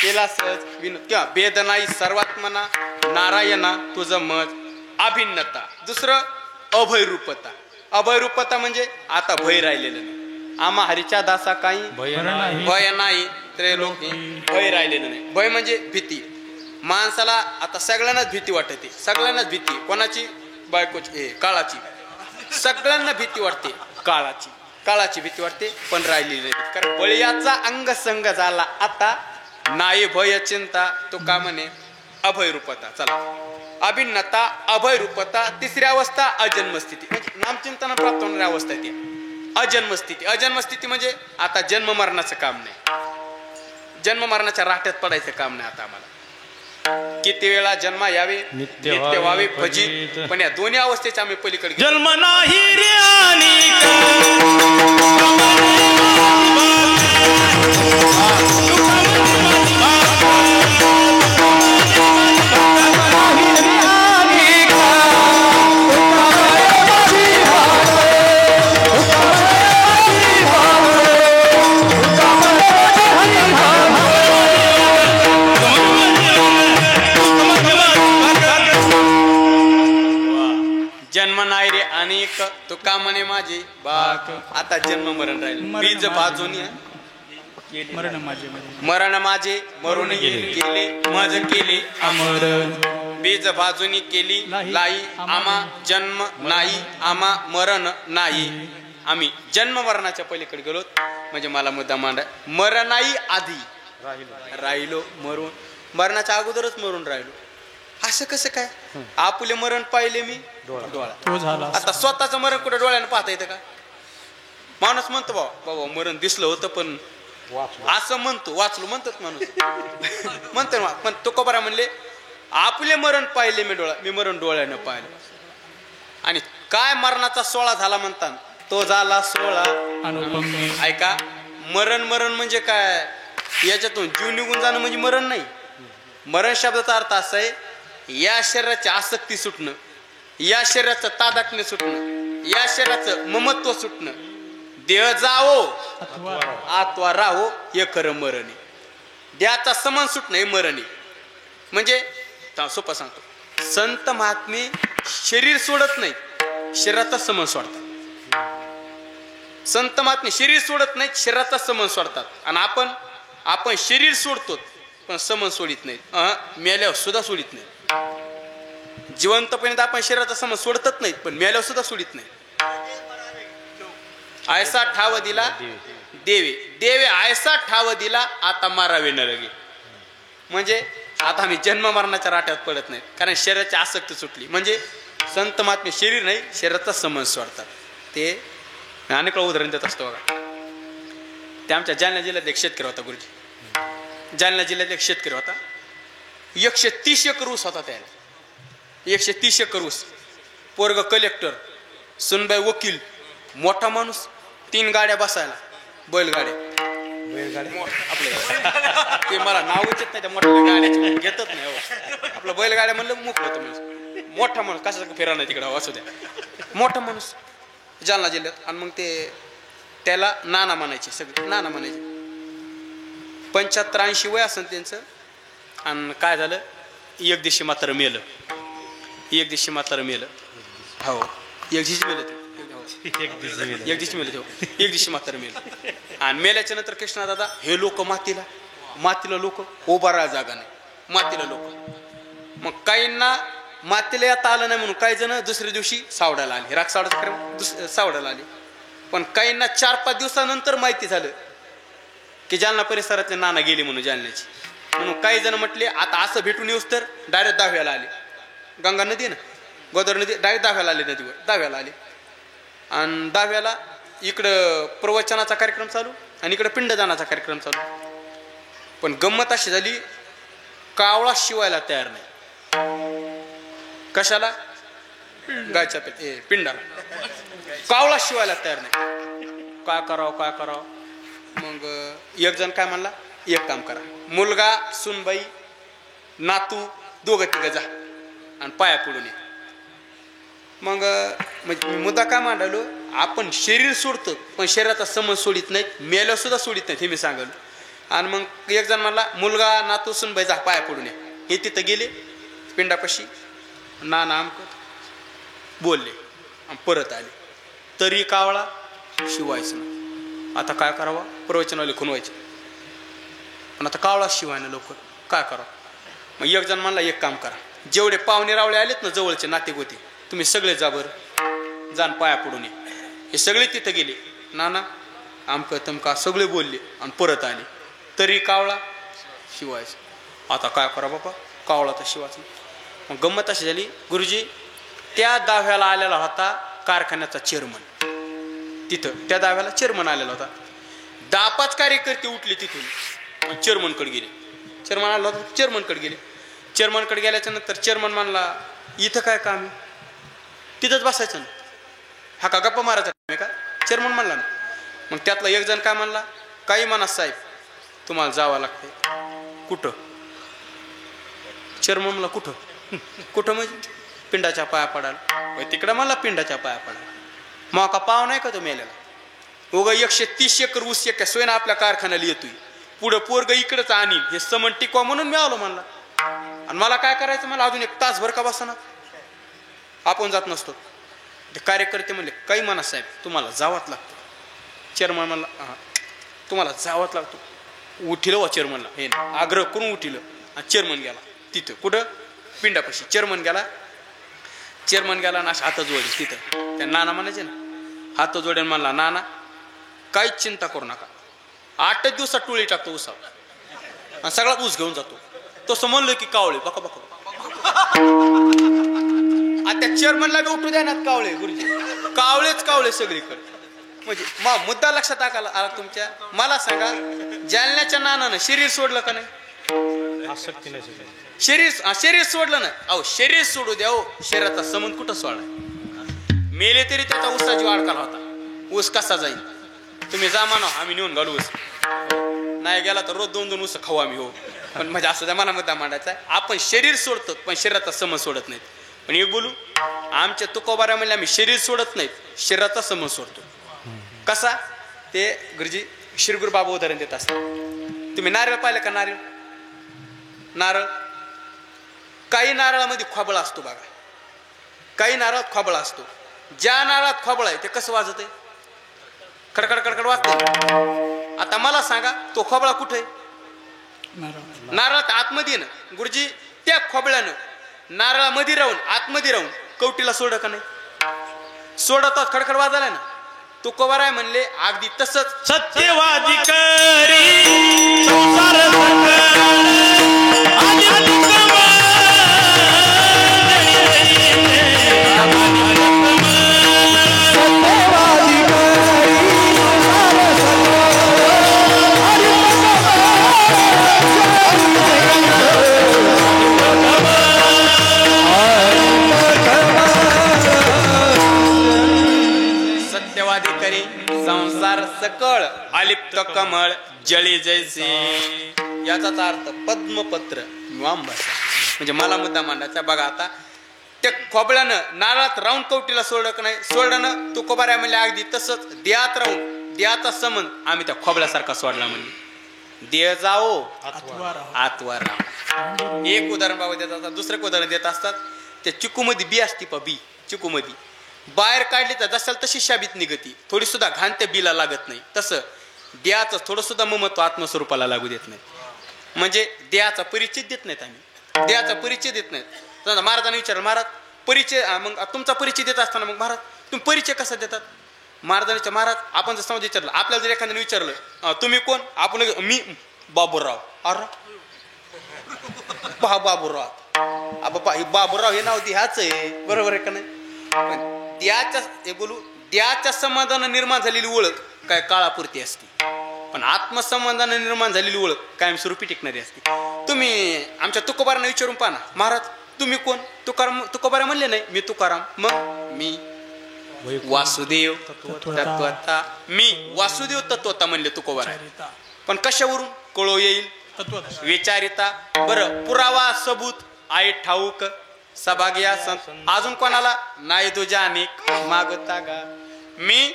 Speaker 1: केला सहज किंवा भेद नाही सर्वात्मना नारायणा तुझं मज अभिन्नता दुसरं अभयरूपता म्हणजे आता भय राहिलेलं नाही आम्हा हरीच्या दासा काही भय नाही त्रैलोकी भय राहिलेलं नाही भय म्हणजे भीती माणसाला आता सगळ्यांनाच भीती वाटते सगळ्यांनाच भीती कोणाची बायकोची काळाची सगळ्यांना भीती वाटते काळाची भीती वाटते पण राहिलेली नाही कारण बळीयाचा अंगसंग झाला आता नाही भय चिंता तो का म्हणे अभयरूपता चला अभिन्नता अभयरूपता तिसरी अवस्था अजन्मस्थिती म्हणजे नामचिंतना प्राप्त होणारी अवस्था ती अजन्मस्थिती म्हणजे आता जन्म मरणाचं काम नाही जन्म मरणाच्या राहत्यात पडायचं काम नाही आता आम्हाला किती वेळा जन्म यावे नित्य व्हावे फजित पण या दोन्ही अवस्थेच्या आम्ही पलीकडे
Speaker 4: जन्म नाही रे आणि
Speaker 1: जन्म नाही रे अनेक तो का म्हणे माझे बाक आता जन्म मरण राहिले बीज भाजून मरण माझे मरून गेले मज केले अमर बीज भाजून केली लाई आम्हा जन्म नाही आम्हा मरण नाही आम्ही जन्म मरणाच्या पलीकडे गेलो म्हणजे मला मुद्दा मांडा मरणाई आधी राहिलो मरून मरणाच्या अगोदरच मरून राहिलो असं कसं काय आपुले मरण पाहिले मी डोळा आता स्वतःच मरण कुठे डोळ्यानं पाहता येतं का माणूस म्हणतो बाबा मरण दिसलं होतं पण असं म्हणतो वाचलो म्हणतात माणूस म्हणतो ना पण तो कबरा म्हणले आपले मरण पाहिले मी मरण डोळ्यानं पाहिलं आणि काय मरणाचा 16 झाला म्हणतात तो झाला 16 ऐका मरण मरण म्हणजे काय? याच्यातून जीव निघून जाणं म्हणजे मरण नाही. मरण शब्दाचा अर्थ असा आहे या शरीराची आसक्ती सुटणं, या शरीराचं तादात्म्य सुटणं, या शरीराचं ममत्व सुटणं. देह जावो आत्वा राहो हे खरं मरण आहे. देहाचा समान सुटणं हे मरण आहे. म्हणजे सोपं सांगतो, संत महात्मे शरीर सोडत नाही, शरीराचा समन सोडतात. संत महात्मे शरीर सोडत नाहीत, शरीराचा समन सोडतात. आणि आपण शरीर सोडतो पण समन सोडित नाहीत. मेल्यावर सुद्धा सोडित नाही. जिवंतपणे आपण शरीराचा समन सोडतच नाहीत, पण मेल्यावर सुद्धा सोडित नाही. ऐसा ठाव दिला देवे, देवे ऐसा ठाव दिला आता मारावे नरगे. म्हणजे आता आम्ही जन्म मरणाच्या राट्यात पडत नाही, कारण शरीराची आसक्ती सुटली. म्हणजे संत महात्मे शरीर नाही, शरीराचा समज सोडतात. ते अनेक उदाहरण देत असतो बघा. ते आमच्या जालना जिल्ह्यात एक शेतकरी होता गुरुजी. जालना जिल्ह्यात एक शेतकरी होता. 130 एकर ऊस होता त्याला. 130 एकर ऊस. पोरग कलेक्टर, सुनबाई वकील, मोठा माणूस, 3 गाड्या बसायला, बैलगाड्या. आपल्या ते मला नावच येत नाही त्या मोठ्या गाड्याची, घेतच नाही. आपलं बैलगाड्या म्हणलं मोकळं होतं माणूस. मोठा माणूस कशाचा फिरा नाही तिकडं असू द्या. मोठा माणूस जालना जिल्ह्यात. आणि मग ते त्याला नाना म्हणायचे, सगळे नाना म्हणायचे. 75-80 वय असेल त्यांचं. आणि काय झालं, एक दिवशी मात्र मेलं. एक दिवशी मात्र मेलं. हो एक दिवशी मेलं ते. एक दिवशी मेलं तेव्हा. एक दिवशी मात्र मेलं. आणि मेल्याच्या नंतर कृष्णा दादा हे लोक मातीला लोक उभा राहा जागा नाही, मातीला लोक. मग काहींना मातीला येता आलं नाही म्हणून काही जण दुसऱ्या दिवशी सावडायला आले. राख सावडाचा कार्यक्रम सावडायला आले. पण काहींना 4-5 दिवसानंतर माहिती झालं की जालना परिसरातले नाना गेली म्हणून जालन्याची. म्हणून काही जण म्हटले आता असं भेटून येऊस तर डायरेक्ट दाव्याला आले. गंगा नदी ना, गोदावरी नदी, डायरेक्ट दाव्याला आले, नदीवर दाव्याला आले. आणि दाव्याला इकडं प्रवचनाचा कार्यक्रम चालू आणि इकडं पिंडदानाचा कार्यक्रम चालू. पण गंमत अशी झाली, कावळा शिवायला तयार नाही. कशाला? गायच्या पिंडाला. कावळा शिवायला तयार नाही. काय करावं. मग एक जण काय म्हणला, एक काम करा, मुलगा, सुनबाई, नातू दोघं तिघं जा आणि पाया पडून ये. मग म्हणजे मुद्दा काय मांडलो, आपण शरीर सोडतो पण शरीराचा समज सोडित नाहीत, मेल्यावर सुद्धा सोडित नाहीत, हे मी सांगलो. आणि मग एक जण म्हणला, मुलगा, नातू, सुनबाई जा पाया पडून ये. हे तिथं गेले पिंडापाशी, नाना आमक बोलले आणि परत आले. तरी कावळा शिवायचं ना. आता काय करावं, प्रवचनाला खुनवायचे पण आता कावळा शिवायना लवकर, काय करावं. मग एक जण म्हणला, एक काम करा, जेवढे पाहुणे रावळे आलेत ना जवळचे नाते होते, तुम्ही सगळे जा बरं, जाण पाया पडून ये. हे सगळे तिथं गेले, नाना आमक तमका सगळे बोलले आणि परत आले. तरी कावळा शिवायचं. आता काय करा बाबा, कावळा तर शिवायचं. मग गंमत अशी झाली, गुरुजी त्या दाव्याला आलेला होता कारखान्याचा चेअरमन. तिथं त्या दाव्याला चेअरमन आलेला होता. 10-5 कार्यकर्ते उठले तिथून, चेअरमनकडे गेले. चेअरमन आला होता, चेअरमनकडे गेले. चेअरमनकडे गेल्याच्या नंतर चेअरमन म्हणला, इथं काय काम आहे, तिथंच बसायचं ना, हा का गप्पा मारायचा का, चेअरमन म्हणला ना. मग त्यातला एक जण काय म्हणला, काही म्हणा साहेब तुम्हाला जावं लागतंय. कुठं? चेअरमन म्हणला, कुठं म्हणजे पिंडाच्या पाया पडायला. तिकडं मला पिंडाच्या पाया पडायला. मग का पाव नाही का तो मेलेला. उगा 130 एकर ऊस एका सोयना आपल्या कारखान्याला येतोय, पुढं पोरग इकडंच आणीन, हे समन टिकवा म्हणून मी आलो म्हणला. आणि मला काय करायचं, मला अजून 1 तासभर का बसणार, आपण जात नसतो. ते कार्यकर्ते म्हणले, काही म्हणा साहेब तुम्हाला जावंच लागतं. चेअरमन म्हणला, हां तुम्हाला जावंच लागतो. उठिलं वा चेअरमनला, हे ना आग्रह करून उठिलं. आणि चेअरमन गेला तिथं, कुठं पिंडापाशी. चेअरमन गेला ना, अशा हात जोडली तिथं. त्या नाना म्हणायचे ना, हात जोडेन म्हणला, नाना काहीच चिंता करू नका, 8 दिवसात टोळी टाकतो उसावर आणि सगळा ऊस घेऊन जातो. तसं म्हणलं की कावळे बका. त्या चेअरमनला बी उठू द्या ना कावळे. गुरुजी कावळे सगळीकडे. म्हणजे मुद्दा लक्षात आला तुमच्या. मला सांगा, जालन्याच्या नानानं शरीर सोडलं का नाही?
Speaker 3: आसक्ती नाही.
Speaker 1: शरीर सोडलं ना. अहो शरीर सोडू द्या, शरीराचा संबंध कुठं सोडला. मेले तरी त्याचा ऊसाची वाढ काला होता. ऊस कसा जाईल, तुम्ही जा म्हणा आम्ही नेऊन घालू ऊस. नाही गेला तर रोज 2-2 ऊस खाऊ आम्ही. हो पण म्हणजे असं त्या मला मुद्दा मांडायचा आहे. आपण शरीर सोडतो पण शरीराचा समज सोडत नाहीत. पण एक बोलू, आमच्या तुकोबाऱ्या म्हणले आम्ही शरीर सोडत नाहीत, शरीराचा समज सोडतो. कसा ते गुरुजी श्रीगुरु बाबा उदाहरण देत असतात. तुम्ही नारळ पाहिलं का? नारळ काही नारळामध्ये खोबळा असतो बघा, काही नारळात खोबळा असतो. ज्या नारळात खोबळा आहे ते कसं वाजत आहे? खडखड खडखड वाजते. आता मला सांगा तो खोबळा कुठे आहे? नारळात आतमध्ये ना गुरुजी. त्या खोबळ्यानं नारळामध्ये राहून आतमध्ये राहून कवटीला सोड का नाही? सोडतात खडखड वाजायला ना. तुकोबाराय म्हणले अगदी तसंच
Speaker 4: सत्यवादी करी संसार
Speaker 1: संसार सकळ अलिप्त कमळ जळी जैसे. याचाच अर्थ पद्मपत्र म्हणजे मला मुद्दा मांडायचा बघा. आता त्या खोबळ्यानं नारळात राहून कवटीला सोडलं का नाही? सोडलं ना. तुकोबाऱ्या म्हणले अगदी तसंच देहात राहून देहाचा संबंध आम्ही त्या खोबळ्यासारखा सोडला. म्हणजे देह जाओ आत्वा राम. एक उदाहरण बाबा देत असतात. दुसरं उदाहरण देत असतात. त्या चिकूमध्ये बी असती बी. चिकूमध्ये बाहेर काढली तर जशाल तशी शाबीत निघती. थोडी सुद्धा घाण त्या बीला लागत नाही. तसं देहाचं थोडं सुद्धा ममत्व आत्मस्वरूपाला लागू देत नाही. म्हणजे देहाचा परिचय देत नाहीत आम्ही. देहाचा परिचय देत नाहीत. समजा महाराजांनी विचारलं, महाराज परिचय, मग तुमचा परिचय देत असताना मग महाराज तुम्ही परिचय कसा देतात? महाराजांनी महाराज आपण जर समज विचारलं, आपल्याला जर एखाद्याने विचारलं तुम्ही कोण? आपण मी बाबूराव. अरे बाबूराव. बाबूराव हे नाव ह्याच आहे, बरोबर आहे का नाही? देहाच्या संबंधानं निर्माण झालेली ओळख काय काळापुरती असते, पण आत्मसंबंधानं निर्माण झालेली ओळख कायमस्वरूपी टिकणारी असते. तुम्ही आमच्या तुकोबारांना विचारून पाहा ना, महाराज तुम्ही कोण? तुकोबारा म्हणले नाही मी तुकाराम. मग मी वासुदेव तत्वता. मी वासुदेव तत्वता म्हणले तुकोबारा. पण कशावरून कळो येईल? विचारिता. बरं पुरावा सबूत आहे ठाऊक सभाग्या संत. अजून कोणाला नाही तुझ्या अनेक मागता गा. मी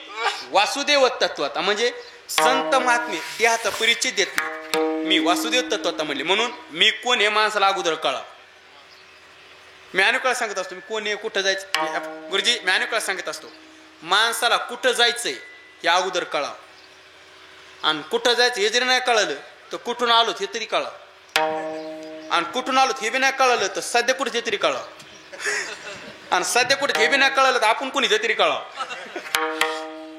Speaker 1: वासुदेव तत्वता म्हणजे संत महात्मे देहाचा परिचय देत नाही. मी वासुदेव तत्वता म्हणले म्हणून मी कोण हे माणसाला अगोदर कळा. मी अनेक वेळा सांगत असतो मी कोण आहे, कुठं जायचं. गुरुजी मी अनेक वेळा सांगत असतो माणसाला कुठं जायचंय हे अगोदर कळा. आणि कुठं जायचं हे जरी नाही कळलं तर कुठून आलो हे तरी कळा. आणि कुठून आलो हे बी नाही कळलं तर सध्या कुठे तरी कळा. आणि सध्या कुठे हे बी नाही कळलं तर आपण कोणी तरी कळा.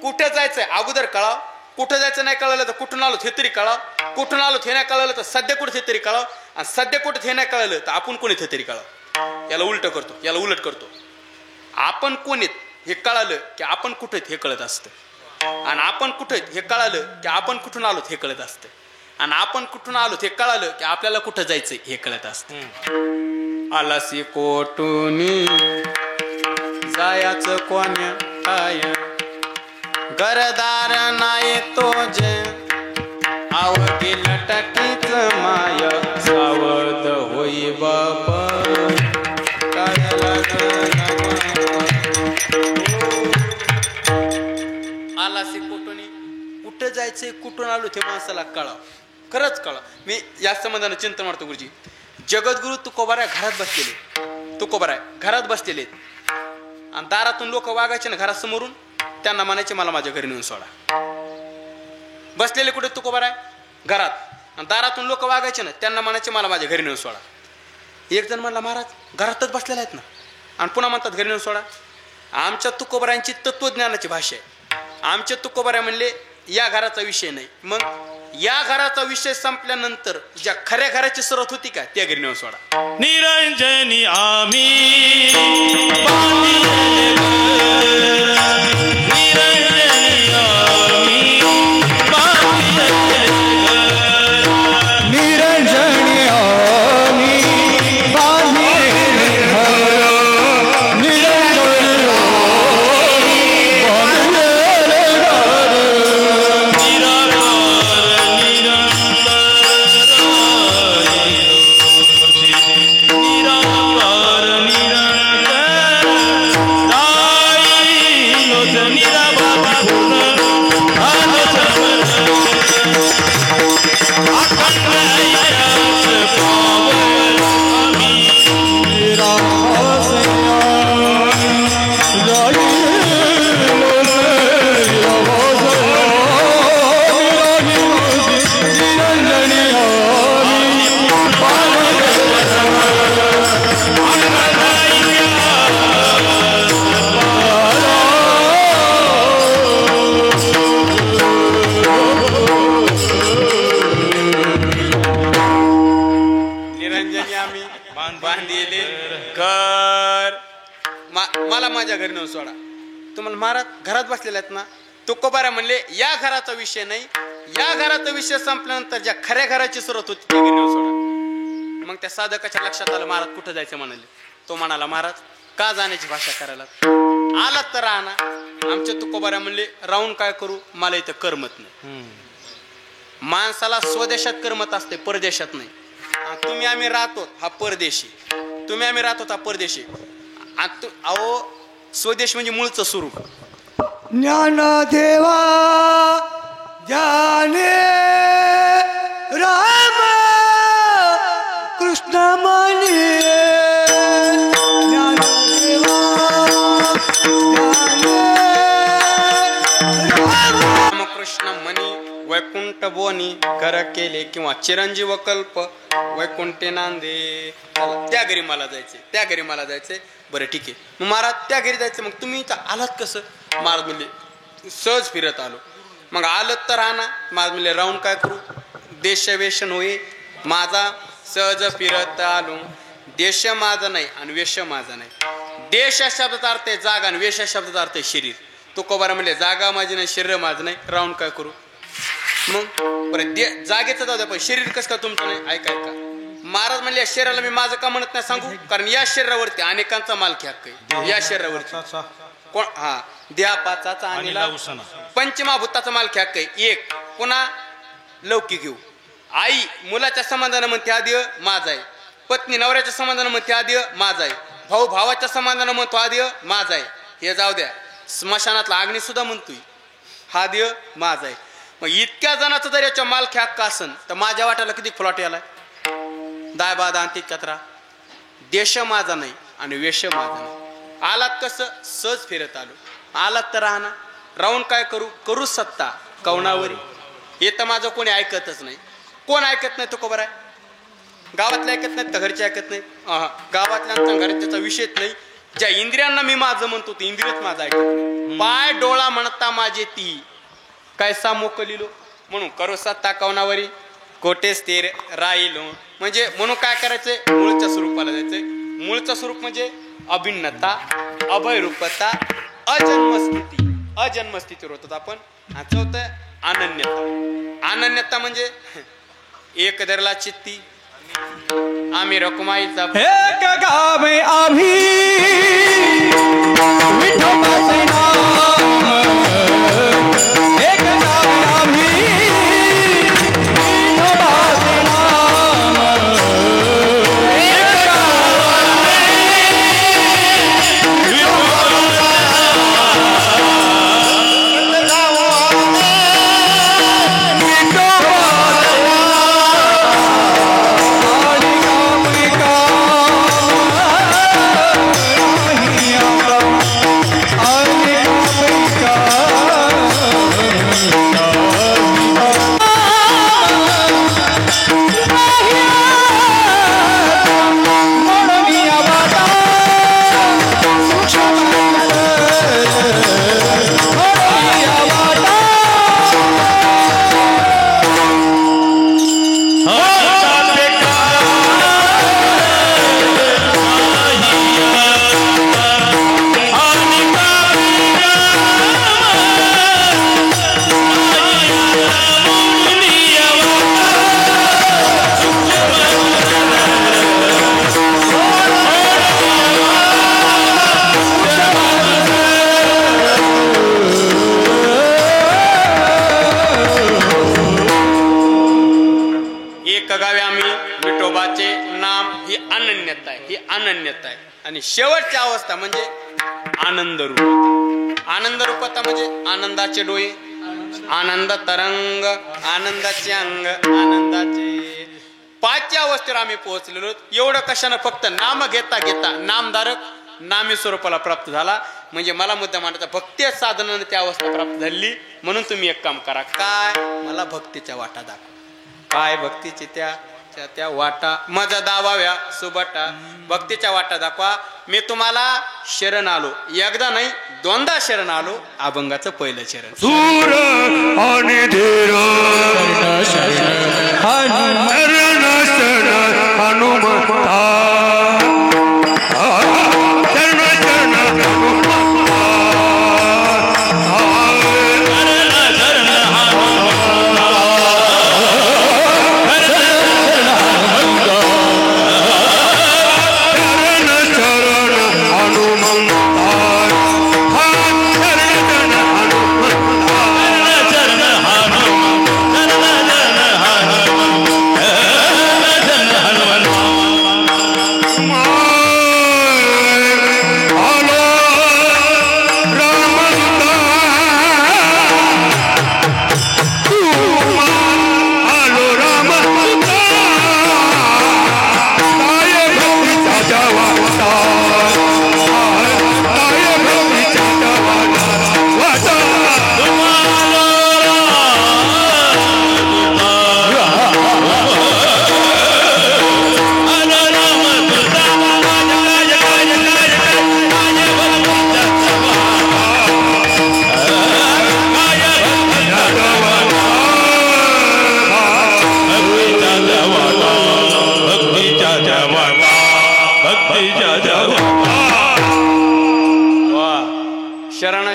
Speaker 1: कुठे जायचंय अगोदर कळा. कुठं जायचं नाही कळलं तर कुठून आलो हे तरी कळा. कुठून आलो हे नाही कळलं तर सध्या कुठे तरी कळा. आणि सध्या कुठे हे नाही कळलं तर आपण कोणी तरी कळा. याला उलट करतो, याला उलट करतो. आपण कोण आहेत हे कळालं की आपण कुठे हे कळत असतं. आणि आपण कुठे हे कळालं की आपण कुठून आलो हे कळत असतं. आणि आपण कुठून आलो हे कळालं की आपल्याला कुठं जायचंय हे कळत असतं. आलासी कोटूनी जायाचं कोण्या काय घरदार नाही तो जे आवडी लटकीच माय सावध होई बाप आलासी कोटूनी कुठं जायचंय कुठून आलो ते माणसाला कळा. खरंच कळा. मी या संबंधानं चिंतन मारतो गुरुजी. जगद्गुरु तुकोबारा घरात बसलेले. तुकोबारा घरात बसलेले आणि दारातून लोक वागायचे ना घरात समोरून त्यांना म्हणायचे मला माझ्या घरी नेऊन सोडा. बसलेले कुठे तुकोबारा घरात आणि दारातून लोक वागायचे ना त्यांना म्हणायचे मला माझ्या घरी नेऊन सोडा. एक जण म्हणला महाराज घरातच बसलेले आहेत ना आणि पुन्हा म्हणतात घरी नेऊन सोडा. आमच्या तुकोबारांची तत्वज्ञानाची भाषा आहे. आमच्या तुकोबारा म्हणले या घराचा विषय नाही. मग या घराचा विषय संपल्यानंतर ज्या खऱ्या घराची सुरुवात होती का त्या घरी नेऊन सोडा.
Speaker 4: निरंजनी आम्ही
Speaker 1: निरंजनी आम्ही बांधिले घर मला माझ्या घरी नेऊन सोडा. तुम्हाला महाराज घरात बसलेले आहेत ना. तुकोबारा म्हणले या घराचा विषय नाही, या घराचा विषय संपल्यानंतर ज्या खऱ्या घराची सुरुवात होती त्या घरी नेऊन सोडा. मग त्या साधकाच्या लक्षात आलं महाराज कुठं जायचं म्हणाले. तो म्हणाला महाराज का जाण्याची भाषा करायला आलात तर राहा ना. आमच्या तुकोबारा म्हणले राहून काय करू, मला इथं करमत नाही. माणसाला स्वदेशात करमत असते, परदेशात नाही. तुम्ही आम्ही राहतो हा परदेशी, तुम्ही आम्ही राहतो हा परदेशी. अहो स्वदेश म्हणजे मूळचं स्वरूप.
Speaker 5: ज्ञानदेवा ज्ञाने राम कृष्ण मनी ज्ञानदेवा
Speaker 1: रामकृष्ण मनी वैकुंठ बोनी कर केले किंवा चिरंजीव कल्प वैकुंठे नांदे. त्या घरी मला जायचे, त्या घरी मला जायचे. बरं ठीक आहे मग महाराज त्या घरी जायचं. मग तुम्ही इथं आलात कसं. महाराज म्हणले सहज फिरत आलो. मग आलत तर राहणार. महाराज म्हणले राहून काय करू, देशवेशन होई माझा सहज फिरत आलो. देश माझा नाही आणि वेश माझा नाही. देश या शब्दाचा अर्थ आहे जागा आणि वेश या शब्दाचा अर्थ आहे शरीर. तुकोबारा म्हणले जागा माझी नाही, शरीर माझं नाही, राहून काय करू. मग बरं जागेचं जाऊ द्या पण शरीर कसं का तुमचं नाही. ऐका महाराज म्हणले या शरीराला मी माझं का म्हणत नाही सांगू. कारण या शरीरावरती अनेकांचा मालकी हक्क आहे. या शरीरावरती कोण हा द्या पाचाचा आणि पंचमहाभूताचा मालकी हक्क आहे. एक पुन्हा लौकिक घेऊ. आई मुलाच्या समाधाना म्हणते हा देह माझा आहे. पत्नी नवऱ्याच्या समाधाना म्हणते हा देह माझा आहे. भाऊ भावाच्या समाधाना म्हणतो हा देह माझा आहे. हे जाऊ द्या स्मशानातला अग्नी सुद्धा म्हणतोय हा देह माझा आहे. मग इतक्या जणांचा जर याच्या मालकी हक्क असन तर माझ्या वाट्याला किती फ्लॉट यालाय. दाय बादा अंतिक कचरा. देश माझा नाही आणि वेश माझा नाही. आलात कसं सहज फिरत आलो. आलात तर राहणार. राहून काय करू, करू सत्ता कवनावरी. हे तर माझं कोणी ऐकतच नाही. कोण ऐकत नाही तो खबर आहे. गावातले ऐकत नाहीत तर घरचे ऐकत नाही. गावातल्यांचा घरच्याचा विषयच नाही. ज्या इंद्रियांना मी माझं म्हणतो ते इंद्रियच माझं ऐकत नाही. पाय डोळा म्हणता माझे ती कैसा मोकलिलो म्हणून करू सत्ता कवनावरी कोटे स्थिर राहिलो. म्हणजे म्हणून काय करायचंय, मूळच्या स्वरूपाला जायचंय. मूळचं स्वरूप म्हणजे अभिन्नता, अभयरूपता, अजन्मस्थिती. अजन्मस्थितीवर होतात आपण. चौथं अनन्यता. अनन्यता म्हणजे एक धरला चित्ती आम्ही रकुमाईचा
Speaker 5: एक गावे आम्ही विठोबाचे नाम. एक गावे आम्ही विठोबाचे नाम. एक गावे
Speaker 1: अनन्यता आहे. आणि शेवटची अवस्था म्हणजे आनंद रूपता. आनंद रूपता म्हणजे आनंदाचे डोळे, आनंद तरंग, आनंदाचे अंग, आनंद अवस्थेवर आम्ही पोहोचलेलो. एवढं कशानं? फक्त नाम घेता घेता नामधारक नामी स्वरूपाला प्राप्त झाला. म्हणजे मला मुद्दा मांडायचा, भक्ती साधनाने त्या अवस्था प्राप्त झाली. म्हणून तुम्ही एक काम करा, काय? मला भक्तीच्या वाटा दाखवा. काय भक्तीची त्या वाटा माझा दावाव्या सुबाटा, भक्तीच्या वाटा दाखवा. मी तुम्हाला शरण आलो, एकदा नाही दोनदा शरण आलो. अभंगाचं पहिलं शरण.
Speaker 4: सूर आणि धीर
Speaker 5: शरण
Speaker 4: शरण शरण हनुमंता शरण शरण हनुमंता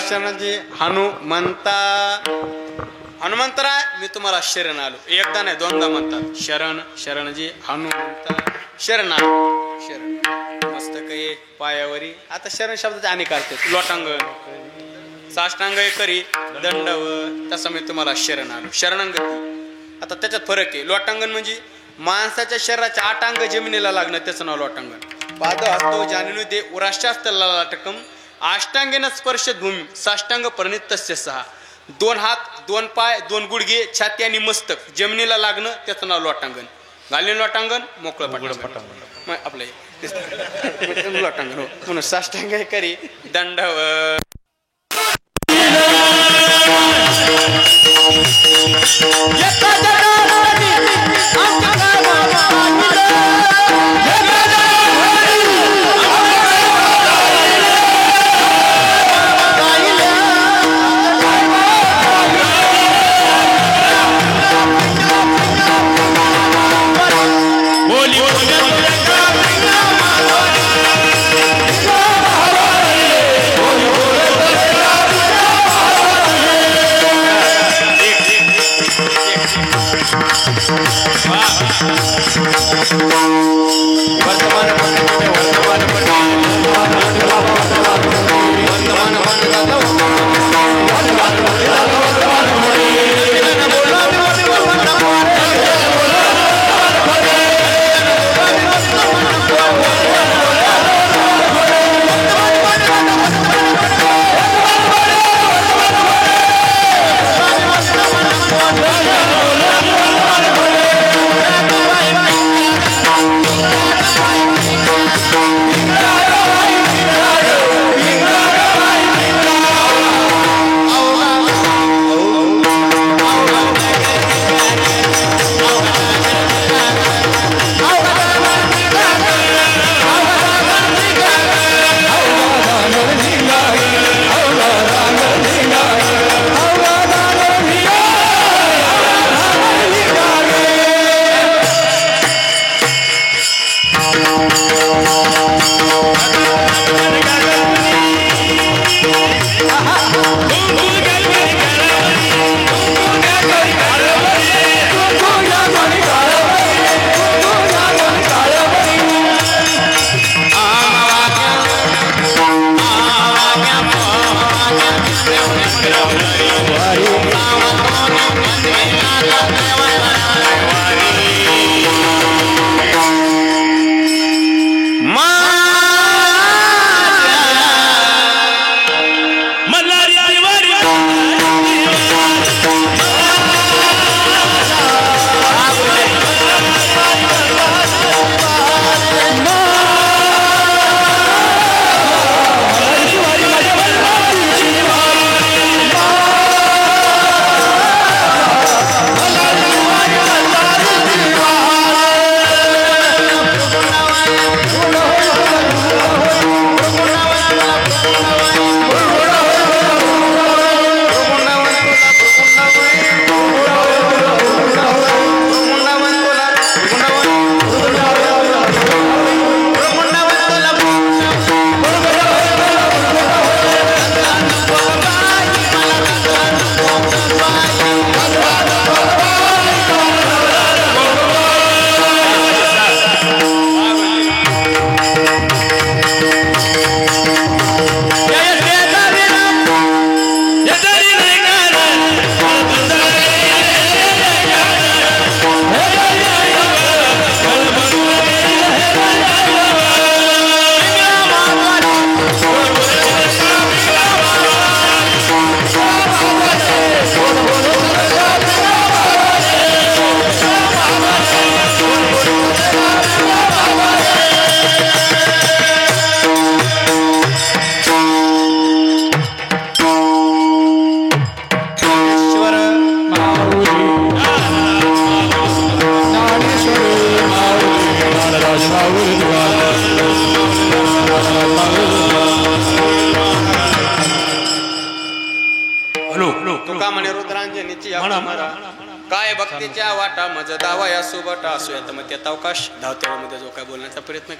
Speaker 1: शरणाजी हनुमंता. हनुमंतराय मी तुम्हाला शरण आलो. एकदा नाही दोनदा म्हणतात. शरण शरणजी हनुमंता शरण आलो. शरण मस्तक ये पायावरी. आता शरण शब्दाचे अनेक अर्थ आहेत. लोटांगण साष्टांग करी दंडव, तसं मी तुम्हाला शरण आलो. शरणांगती आता त्याच्यात फरक आहे. लोटांगण म्हणजे माणसाच्या शरीराचे 8 अंग जमिनीला लागणं, त्याचं नाव लोटांगण. पाद हस्तो जाणीनु दे उराष्ट्यास्त लाटकम अष्टांगेन स्पर्श भूमी साष्टांग परिणित तस्य 6. 2 हात 2 पाय 2 गुडघे छाती आणि मस्तक जमिनीला लागणं, त्याचं नाव लोटांगण. घालीन लोटांगण मोकळं पटांगण आपलं लोटांगण हो. म्हणून साष्टांग करी दंडव. त्याच्या वाटा मज दावा या सोबत असो आता मग त्यात अवकाश धावत्यामध्ये जो काय बोलण्याचा प्रयत्न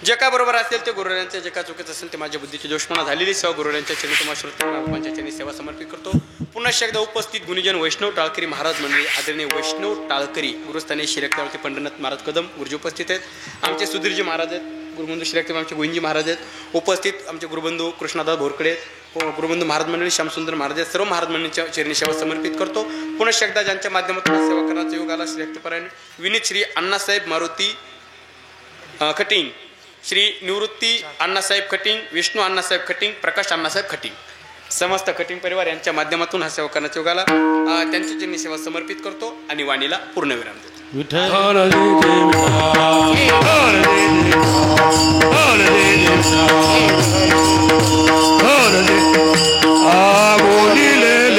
Speaker 1: जे काय बरोबर असेल ते गुरुरायांच्या जे काय चुकीचं असेल ते माझ्या बुद्धीची दोषपणा झालेली सेवा गुरुरायांच्या चरणी तुम्हाला श्रोते चरणी सेवा समर्पित करतो. पुन्हा एकदा उपस्थित गुणीजन वैष्णव टाळकरी महाराज मंडळी आदरणीय वैष्णव टाळकरी गुरुस्थानी शिरक्तावरती पंढरनाथ महाराज कदम गुरुजी उपस्थित आहेत. आमचे सुधीरजी महाराज आहेत, गुरुबंधू शिरक्ते आमचे गोविंदजी महाराज आहेत उपस्थित, आमचे गुरुबंधू कृष्णादास भोरकडे आहेत, गुरुबंधू महाराज मंडळी श्यामसुंदर महाराज आहेत. सर्व महाराज मंडळींच्या चरणी सेवा समर्पित करतो. पुन्हा एकदा ज्यांच्या माध्यमातून सेवा करण्याचा योग आला श्रीरक्तपरायण विनीत श्री अण्णासाहेब मारुती खटिंग, श्री निवृत्ती अण्णासाहेब खटिंग, विष्णू अण्णासाहेब खटिंग, प्रकाश अण्णासाहेब खटिंग, समस्त खटिंग परिवार यांच्या माध्यमातून हा सेवा करण्याच्या योगाला त्यांची चरणी सेवा समर्पित करतो आणि वाणीला पूर्णविराम देतो.
Speaker 2: विठ्ठल